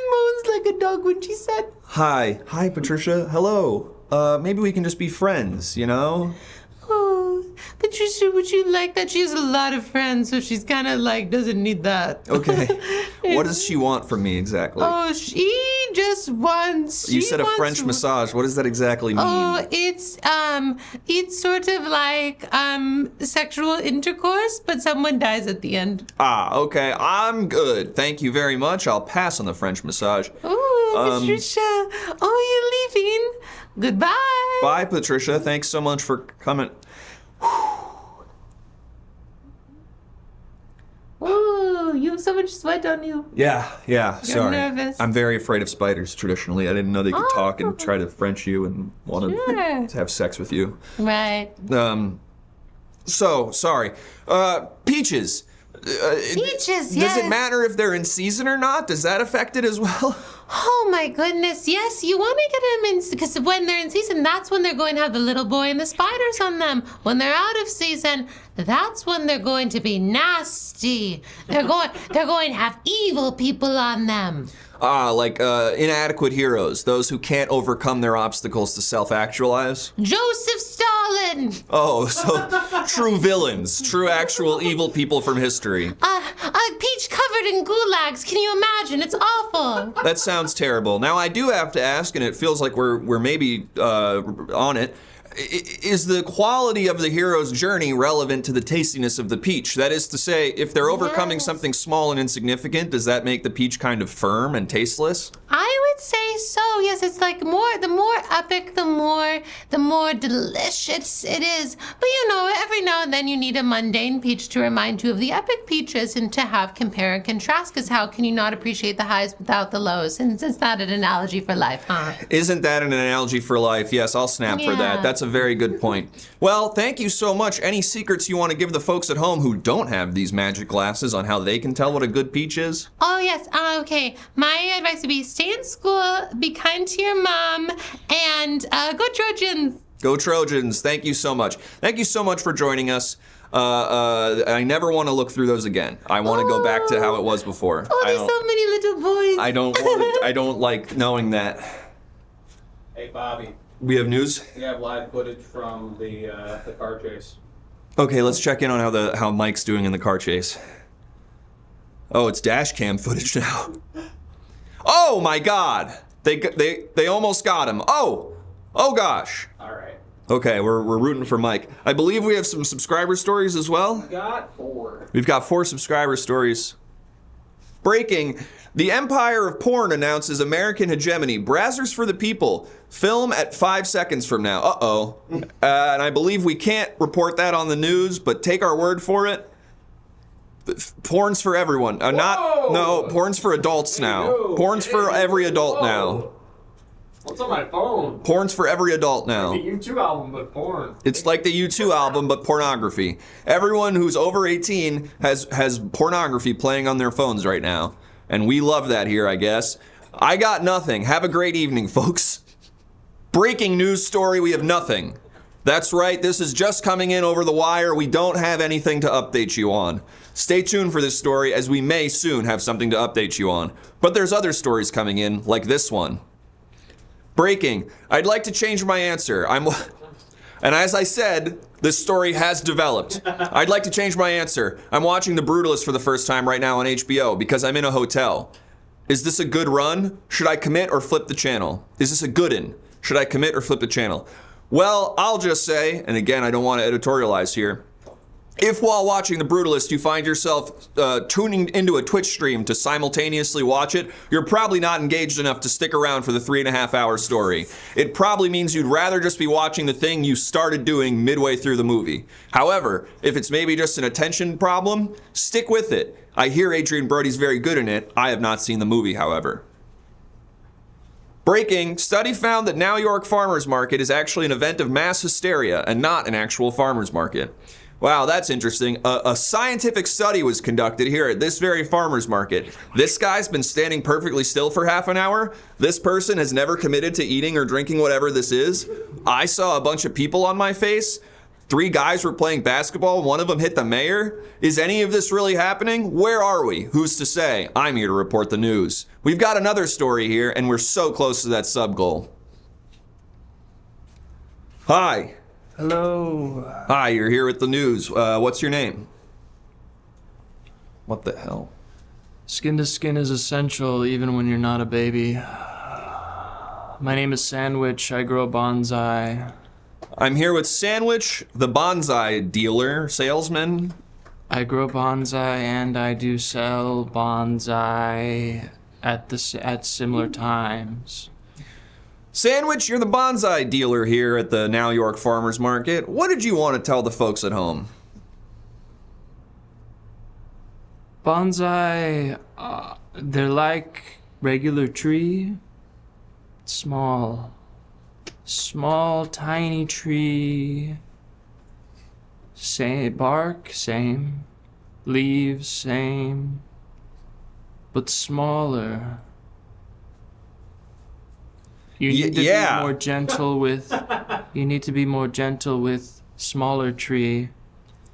moans like a dog when she said. Hi, Patricia. Hello. Maybe we can just be friends, you know? Oh, Patricia, would you like that? She has a lot of friends, so she's kind of like doesn't need that. Okay. What does she want from me exactly? Oh, she just wants. You said a French massage. What does that exactly mean? Oh, it's sort of like sexual intercourse, but someone dies at the end. Ah, okay. I'm good. Thank you very much. I'll pass on the French massage. Oh, Patricia. Oh, you're leaving. Goodbye. Bye, Patricia. Thanks so much for coming. Oh, you have so much sweat on you. Yeah. Sorry. nervous. I'm very afraid of spiders traditionally. I didn't know they could talk and try to French you and want to have sex with you. Right. So, sorry. Peaches. Peaches, Does yes. it matter if they're in season or not? Does that affect it as well? Oh my goodness, yes, you want to get them in, because when they're in season, that's when they're going to have the little boy and the spiders on them. When they're out of season, that's when they're going to be nasty. They're going to have evil people on them. Like inadequate heroes, those who can't overcome their obstacles to self-actualize. Joseph Stalin. Oh, so true villains, true actual evil people from history. Peach covered in gulags. Can you imagine? It's awful. That sounds terrible. Now I do have to ask, and it feels like we're maybe on it. Is the quality of the hero's journey relevant to the tastiness of the peach? That is to say, if they're overcoming something small and insignificant, does that make the peach kind of firm and tasteless? I would say so. Yes, it's like the more epic, the more delicious it is. But you know, every now and then you need a mundane peach to remind you of the epic peaches and to have compare and contrast, because how can you not appreciate the highs without the lows? And is that an analogy for life, huh? Isn't that an analogy for life? Yes, I'll snap for that. Yeah. That's a very good point. Well, thank you so much. Any secrets you want to give the folks at home who don't have these magic glasses on how they can tell what a good peach is? Oh, yes. Okay. My advice would be stay in school, be kind to your mom, and go Trojans. Go Trojans. Thank you so much. Thank you so much for joining us. I never want to look through those again. I want to go back to how it was before. Oh, there's so many little boys. I don't want it. I don't like knowing that. Hey, Bobby. We have news? We have live footage from the car chase. Okay, let's check in on how Mike's doing in the car chase. Oh, it's dash cam footage now. Oh my God! They almost got him. Oh gosh. All right. Okay, we're rooting for Mike. I believe we have some subscriber stories as well. Got 4. We've got 4 subscriber stories. Breaking. The Empire of Porn announces American hegemony. Brazzers for the people. Film at 5 seconds from now. Uh-oh. And I believe we can't report that on the news, but take our word for it. Porn's for everyone. No, porn's for adults now. Porn's for every adult now. What's on my phone? Porn's for every adult now. The U2 album, but porn. It's like the U2 album, but pornography. Everyone who's over 18 has pornography playing on their phones right now. And we love that here, I guess. I got nothing. Have a great evening, folks. Breaking news story, we have nothing. That's right, this is just coming in over the wire. We don't have anything to update you on. Stay tuned for this story, as we may soon have something to update you on. But there's other stories coming in, like this one. Breaking. I'd like to change my answer. And as I said, this story has developed. I'd like to change my answer. I'm watching The Brutalist for the first time right now on HBO because I'm in a hotel. Is this a good run? Should I commit or flip the channel? Is this a good-un? Should I commit or flip the channel? Well, I'll just say, and again, I don't want to editorialize here, if while watching The Brutalist you find yourself tuning into a Twitch stream to simultaneously watch it, you're probably not engaged enough to stick around for the 3.5-hour story. It probably means you'd rather just be watching the thing you started doing midway through the movie. However, if it's maybe just an attention problem, stick with it. I hear Adrian Brody's very good in it. I have not seen the movie, however. Breaking, study found that New York Farmers Market is actually an event of mass hysteria and not an actual farmers market. Wow, that's interesting. A scientific study was conducted here at this very farmer's market. This guy's been standing perfectly still for half an hour. This person has never committed to eating or drinking whatever this is. I saw a bunch of people on my face. 3 guys were playing basketball. One of them hit the mayor. Is any of this really happening? Where are we? Who's to say? I'm here to report the news. We've got another story here, and we're so close to that sub goal. Hi. Hello. Hi, you're here with the news. What's your name? What the hell? Skin to skin is essential even when you're not a baby. My name is Sandwich. I grow bonsai. I'm here with Sandwich, the bonsai dealer, salesman. I grow bonsai and I do sell bonsai at similar times. Sandwich, you're the bonsai dealer here at the New York Farmers Market. What did you want to tell the folks at home? Bonsai, they're like regular tree. Small, tiny tree. Same bark, same. Leaves, same. But smaller. You need to be more gentle with. You need to be more gentle with smaller tree,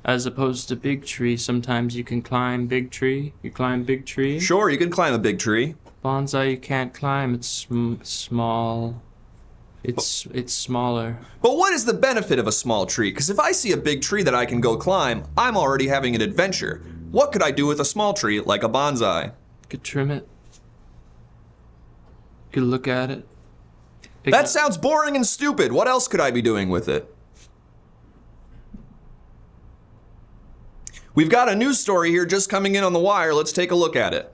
as opposed to big tree. Sometimes you can climb big tree. You climb big tree. Sure, you can climb a big tree. Bonsai, you can't climb. It's small. It's smaller. But what is the benefit of a small tree? Because if I see a big tree that I can go climb, I'm already having an adventure. What could I do with a small tree like a bonsai? You could trim it. You could look at it. That sounds boring and stupid. What else could I be doing with it? We've got a news story here just coming in on the wire. Let's take a look at it.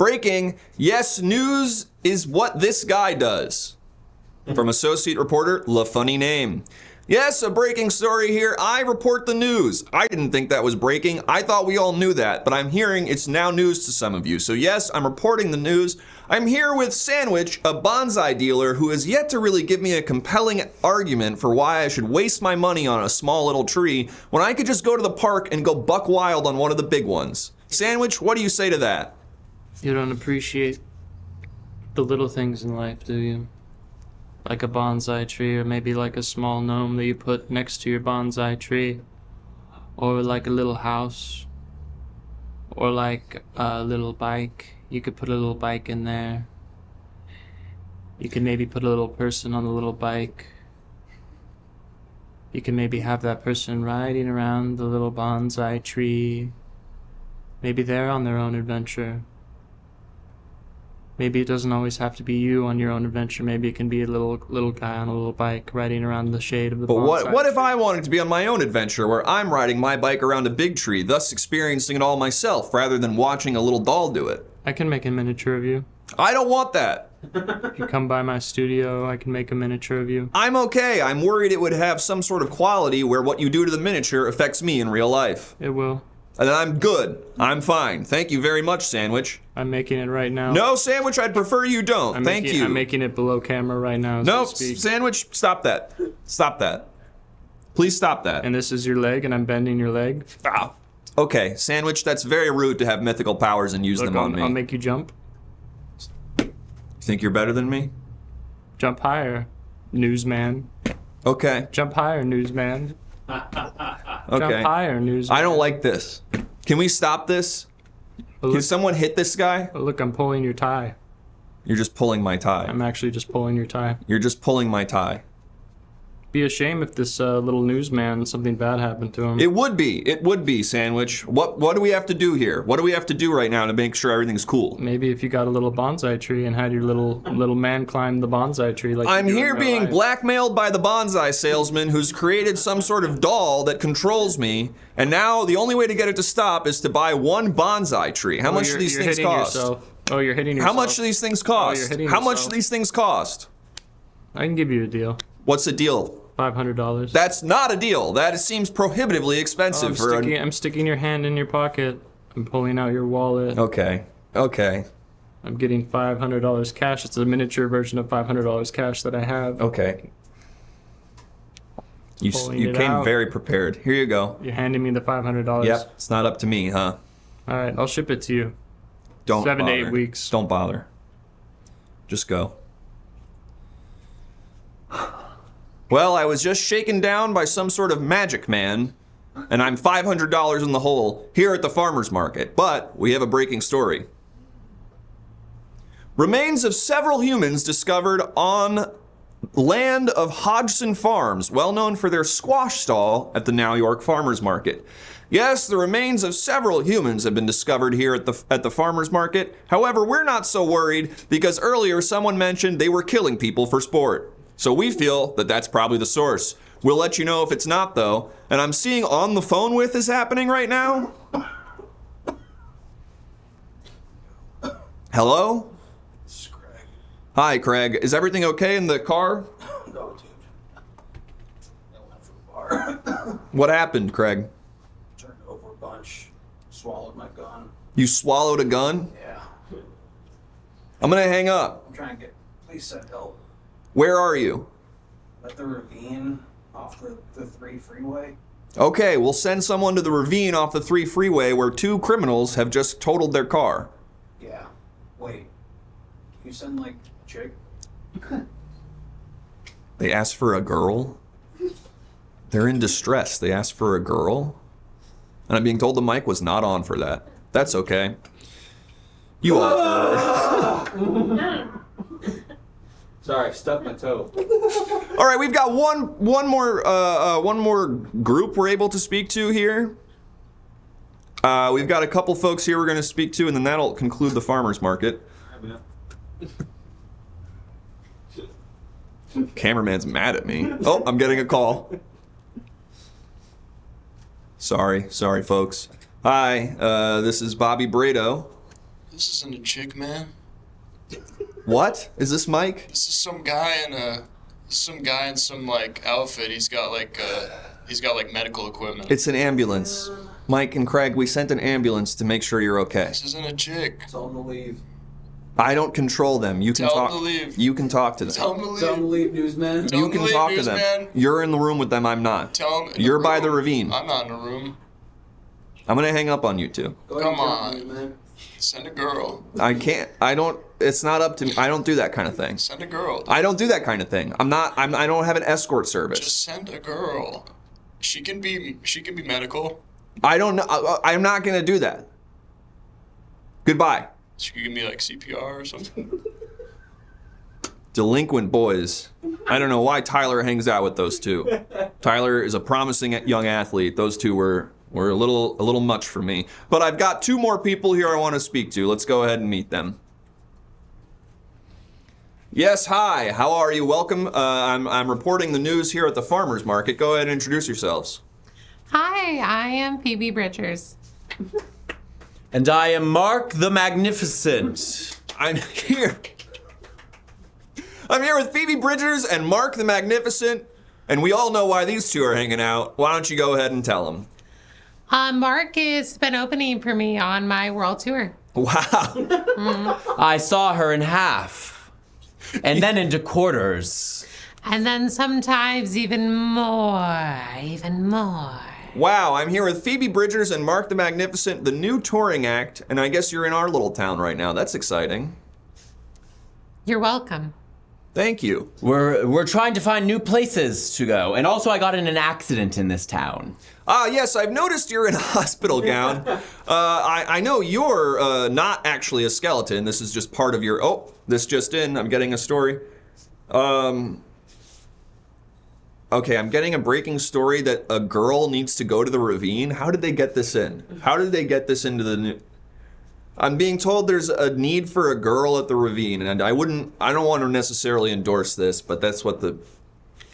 Breaking, yes, news is what this guy does. From associate reporter, La Funny Name. Yes, a breaking story here. I report the news. I didn't think that was breaking. I thought we all knew that, but I'm hearing it's now news to some of you. So yes, I'm reporting the news. I'm here with Sandwich, a bonsai dealer who has yet to really give me a compelling argument for why I should waste my money on a small little tree when I could just go to the park and go buck wild on one of the big ones. Sandwich, what do you say to that? You don't appreciate the little things in life, do you? Like a bonsai tree, or maybe like a small gnome that you put next to your bonsai tree, or like a little house, or like a little bike. You could put a little bike in there. You could maybe put a little person on the little bike. You can maybe have that person riding around the little bonsai tree. Maybe they're on their own adventure. Maybe it doesn't always have to be you on your own adventure. Maybe it can be a little guy on a little bike riding around the shade of the bonsai. But what if I wanted to be on my own adventure where I'm riding my bike around a big tree, thus experiencing it all myself rather than watching a little doll do it? I can make a miniature of you. I don't want that. If you come by my studio, I can make a miniature of you. I'm okay. I'm worried it would have some sort of quality where what you do to the miniature affects me in real life. It will. And I'm good. I'm fine. Thank you very much, Sandwich. I'm making it right now. No, Sandwich, I'd prefer you don't. Thank you. I'm making it below camera right now. No, Sandwich, stop that. Stop that. Please stop that. And this is your leg, and I'm bending your leg. Ah. Okay, Sandwich, that's very rude to have mythical powers and use them on me. I'll make you jump. You think you're better than me? Jump higher, newsman. Okay. Jump higher, newsman. Okay. Jump higher, newsman. I don't like this. Can we stop this? Can someone hit this guy? Look, I'm pulling your tie. You're just pulling my tie. I'm actually just pulling your tie. You're just pulling my tie. Be a shame if this little newsman, something bad happened to him. It would be, Sandwich. What do we have to do here? What do we have to do right now to make sure everything's cool? Maybe if you got a little bonsai tree and had your little man climb the bonsai tree like I'm you do here in real being life. blackmailed by the bonsai salesman who's created some sort of doll that controls me, and now the only way to get it to stop is to buy one bonsai tree. How much do these things cost? Oh, you're hitting yourself. How much do these things cost? How much do these things cost? I can give you a deal. What's the deal? $500. That's not a deal. That seems prohibitively expensive I'm sticking your hand in your pocket. I'm pulling out your wallet. Okay. I'm getting $500 cash. It's a miniature version of $500 cash that I have. Okay. You came out. very prepared. Here you go. You're handing me the $500. Yep. It's not up to me, huh? All right, I'll ship it to you. Don't 7 to bother. 8 weeks. Don't bother. Just go. Well, I was just shaken down by some sort of magic man, and I'm $500 in the hole here at the farmer's market. But we have a breaking story. Remains of several humans discovered on land of Hodgson Farms, well known for their squash stall at the New York Farmer's Market. Yes, the remains of several humans have been discovered here at the farmer's market. However, we're not so worried because earlier someone mentioned they were killing people for sport. So we feel that that's probably the source. We'll let you know if it's not, though. And I'm seeing On the Phone With is happening right now. Hello? This is Craig. Hi, Craig. Is everything okay in the car? No, dude. I went for the bar. What happened, Craig? Turned over a bunch. Swallowed my gun. You swallowed a gun? Yeah. I'm gonna hang up. I'm trying to get police send help. Where are you? At the ravine off the 3 freeway. Okay, we'll send someone to the ravine off the 3 freeway where 2 criminals have just totaled their car. Yeah. Wait. Can you send, like, a chick? They asked for a girl? They're in distress. They asked for a girl? And I'm being told the mic was not on for that. That's okay. You all. Sorry, stuck my toe. All right, we've got one more group we're able to speak to here. We've got a couple folks here we're going to speak to, and then that'll conclude the farmer's market. Cameraman's mad at me. Oh, I'm getting a call. Sorry, folks. Hi, this is Bobby Brado. This isn't a chick, man. What? Is this Mike? This is some guy in some like outfit. He's got like medical equipment. It's an ambulance. Mike and Craig, we sent an ambulance to make sure you're okay. This isn't a chick. Tell him to leave. I don't control them. You can Tell talk. him to leave. You can talk to them. Tell him to leave. Tell him to leave, newsman. Tell You him can to leave, talk to them. newsman. You're in the room with them. I'm not. Tell him. You're by the ravine. I'm not in a room. I'm gonna hang up on you two. Go ahead and Come jump, on. newsman. Send a girl. I can't. I don't. It's not up to me. I don't do that kind of thing. Send a girl. I don't do that kind of thing. I don't have an escort service. Just send a girl. She can be medical. I don't know. I'm not gonna do that. Goodbye. She could give me like CPR or something. Delinquent boys. I don't know why Tyler hangs out with those two. Tyler is a promising young athlete. Those two were a little much for me. But I've got two more people here I want to speak to. Let's go ahead and meet them. Yes, hi. How are you? Welcome. I'm reporting the news here at the farmers market. Go ahead and introduce yourselves. Hi, I am Phoebe Bridgers. And I am Mark the Magnificent. I'm here with Phoebe Bridgers and Mark the Magnificent, and we all know why these two are hanging out. Why don't you go ahead and tell them? Mark has been opening for me on my world tour. Wow. I saw her in half, and then into quarters. And then sometimes even more. Wow, I'm here with Phoebe Bridgers and Mark the Magnificent, the new touring act, and I guess you're in our little town right now. That's exciting. You're welcome. Thank you. We're trying to find new places to go, and also I got in an accident in this town. Ah, yes, I've noticed you're in a hospital gown. I know you're not actually a skeleton. This is just part of your... Oh, this just in. I'm getting a story. Okay, I'm getting a breaking story that a girl needs to go to the ravine. How did they get this in? How did they get this into the new... I'm being told there's a need for a girl at the ravine, and I don't want to necessarily endorse this, but that's what the...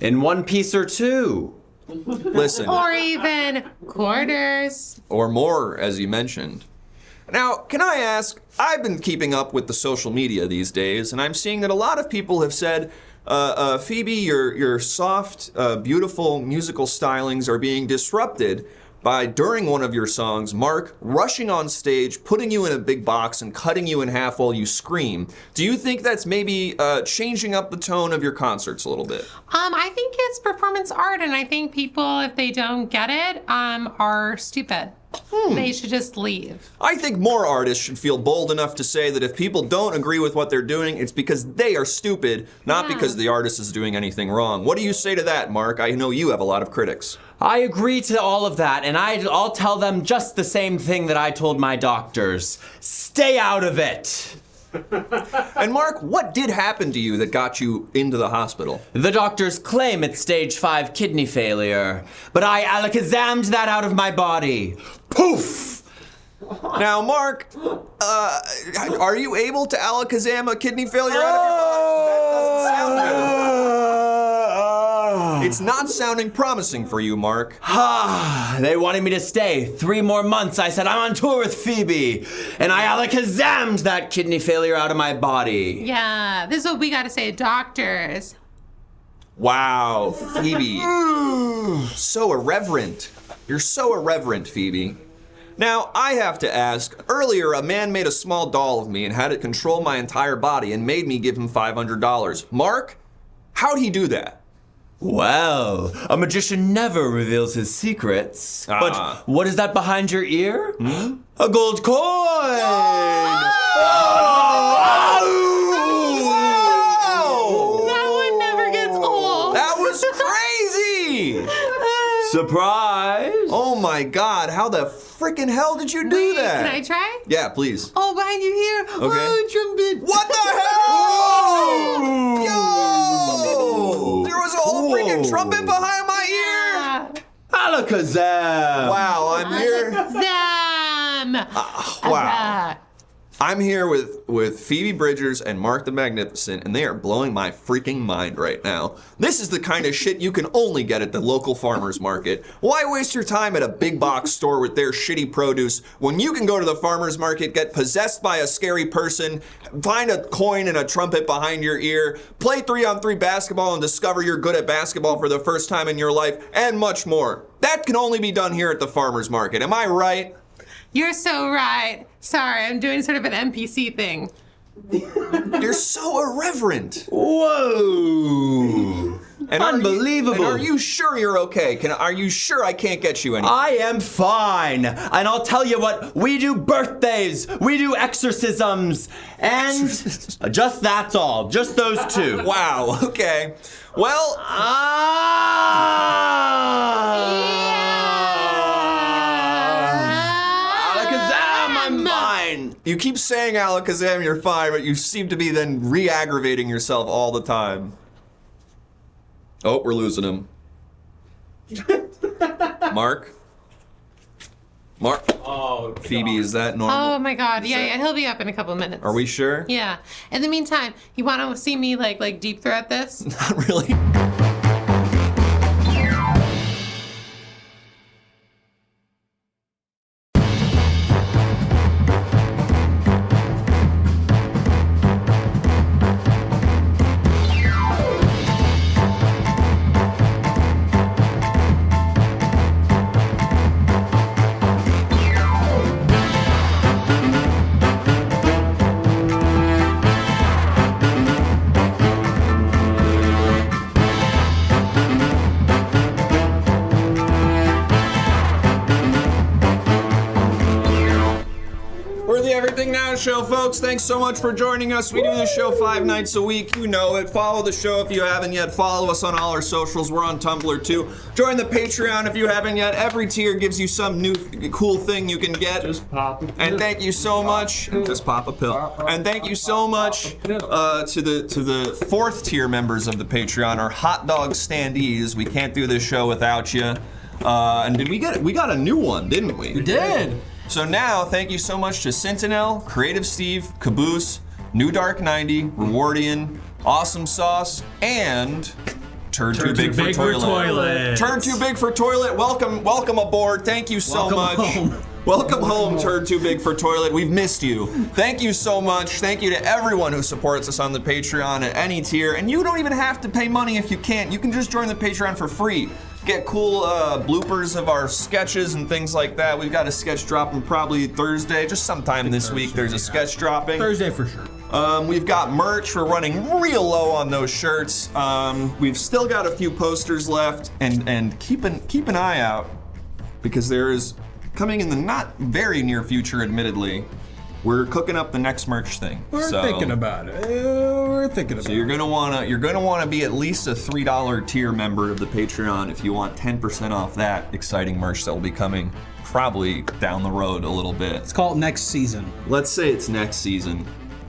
In one piece or two. Listen. Or even quarters. Or more, as you mentioned. Now, can I ask, I've been keeping up with the social media these days, and I'm seeing that a lot of people have said, Phoebe, your soft, beautiful musical stylings are being disrupted by, during one of your songs, Mark rushing on stage, putting you in a big box, and cutting you in half while you scream. Do you think that's maybe changing up the tone of your concerts a little bit? I think it's performance art, and I think people, if they don't get it, are stupid. They should just leave. I think more artists should feel bold enough to say that if people don't agree with what they're doing, it's because they are stupid, not because the artist is doing anything wrong. What do you say to that, Mark? I know you have a lot of critics. I agree to all of that, and I'll tell them just the same thing that I told my doctors. Stay out of it! And Mark, what did happen to you that got you into the hospital? The doctors claim it's stage 5 kidney failure, but I alakazammed that out of my body. Poof! Now, Mark, are you able to alakazam a kidney failure out of your body? That doesn't sound good. It's not sounding promising for you, Mark. They wanted me to stay 3 more months. I said, I'm on tour with Phoebe, and I alakazammed that kidney failure out of my body. Yeah, this is what we gotta say, doctors. Wow, Phoebe. So irreverent. You're so irreverent, Phoebe. Now, I have to ask, earlier a man made a small doll of me and had it control my entire body and made me give him $500. Mark, how'd he do that? Well, a magician never reveals his secrets. But what is that behind your ear? A gold coin! That one never gets old. That was crazy! Surprise! Oh my God, how the frickin' hell did you do that? Can I try? Yeah, please. Oh, behind your ear. Okay. Oh, trumpet. What the hell? Yo! There was a whole freaking trumpet behind my ear! Alakazam! Wow, I'm here. Zam! Wow. I'm here with Phoebe Bridgers and Mark the Magnificent, and they are blowing my freaking mind right now. This is the kind of shit you can only get at the local farmer's market. Why waste your time at a big box store with their shitty produce when you can go to the farmer's market, get possessed by a scary person, find a coin and a trumpet behind your ear, play 3-on-3 basketball and discover you're good at basketball for the first time in your life, and much more. That can only be done here at the farmer's market. Am I right? You're so right. Sorry, I'm doing sort of an NPC thing. You're so irreverent. Whoa! And Unbelievable. Are you sure you're okay? Are you sure I can't get you anything? I am fine. And I'll tell you what, we do birthdays, we do exorcisms, and just that's all. Just those two. Wow, okay. Well, I'm fine. You keep saying Alakazam, you're fine, but you seem to be then re-aggravating yourself all the time. Oh, we're losing him. Mark? Oh, Phoebe, is that normal? Oh my God, yeah, he'll be up in a couple minutes. Are we sure? Yeah. In the meantime, you want to see me like deep throat this? Not really. We're the Everything Now Show, folks. Thanks so much for joining us. We do this show 5 nights a week. You know it. Follow the show if you haven't yet. Follow us on all our socials. We're on Tumblr too. Join the Patreon if you haven't yet. Every tier gives you some new cool thing you can get. Just pop a pill. And thank you so much. Just pop a pill. And thank you so much to the 4th tier members of the Patreon, our hot dog standees. We can't do this show without you. And we got a new one, didn't we? We did. So now, thank you so much to Sentinel, Creative Steve, Caboose, New Dark 90, Rewardian, Awesome Sauce, and Turd Too Big for Toilet. Turd Too Big for Toilet. Welcome aboard. Thank you so much. Welcome home, Turd Too Big for Toilet. We've missed you. Thank you so much. Thank you to everyone who supports us on the Patreon at any tier. And you don't even have to pay money if you can't. You can just join the Patreon for free. Get cool bloopers of our sketches and things like that. We've got a sketch dropping probably Thursday, just sometime this week. There's a sketch dropping. Thursday for sure. We've got merch. We're running real low on those shirts. We've still got a few posters left, and keep an eye out because there is coming in the not very near future, admittedly. We're cooking up the next merch thing. We're thinking about it. So you're gonna wanna be at least a $3 tier member of the Patreon if you want 10% off that exciting merch that will be coming probably down the road a little bit. Let's call it next season. Let's say it's next season.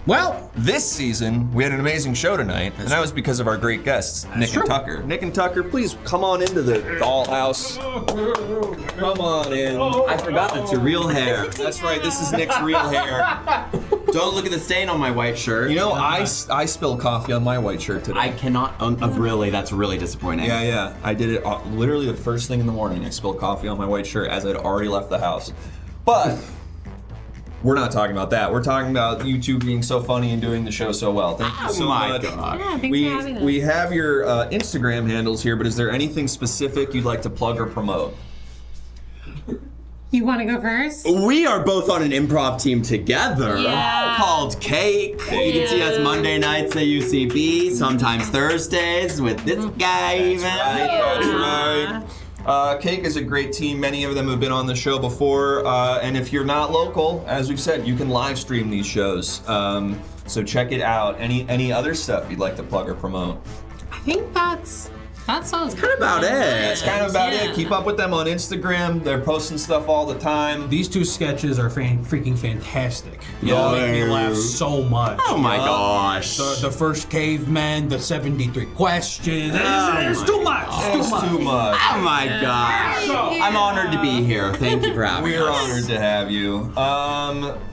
Well, this season we had an amazing show tonight, and that was because of our great guests, Nick and Tucker. Nick and Tucker, please come on into the dollhouse. Come on in. I forgot that's your real hair. That's right, this is Nick's real hair. Don't look at the stain on my white shirt. You know, I spilled coffee on my white shirt today. I cannot, really, that's really disappointing. Yeah, I did it literally the first thing in the morning. I spilled coffee on my white shirt as I'd already left the house. But we're not talking about that. We're talking about you two being so funny and doing the show so well. Thank you so much. God. Yeah, thanks for having us. We have your Instagram handles here, but is there anything specific you'd like to plug or promote? You want to go first? We are both on an improv team together Yeah. called Cake. You can see us Monday nights at UCB, sometimes Thursdays with this guy even. That's right. Cake is a great team. Many of them have been on the show before. And if you're not local, as we've said, you can live stream these shows. So check it out. Any other stuff you'd like to plug or promote? I think that's That sounds Kind of about it. That's kind of about Yeah. it. Keep up with them on Instagram. They're posting stuff all the time. These two sketches are freaking fantastic. Yeah. They make me laugh so much. Oh my gosh. The first caveman, the 73 questions. Oh It's too much. It's too much. Oh my gosh. I'm honored to be here. Thank you for having us. We're honored to have you.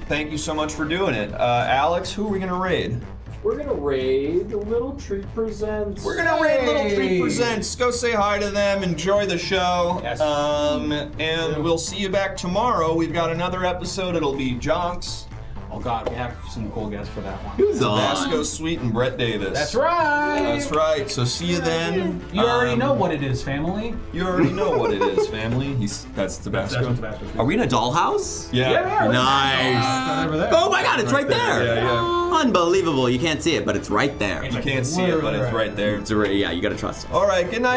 Thank you so much for doing it. Alex, who are we gonna raid? We're gonna raid Little Treat Presents. We're gonna raid Little Treat Presents. Go say hi to them. Enjoy the show. Yes. And we'll see you back tomorrow. We've got another episode. It'll be Jonks, Oh God, we have some cool guests for that one. Who's Tabasco Sweet, and Brett Davis. That's right. That's right. So see you then. You already know what it is, family. You already know what it is, family. That's Tabasco. That's what Tabasco is. Are we in a dollhouse? Yeah. Nice. Over there. Oh my god, it's right there. Yeah, yeah. Unbelievable. You can't see it, but it's right there. You can't see it, but it's right there. Yeah, you gotta trust us. All right. Good night.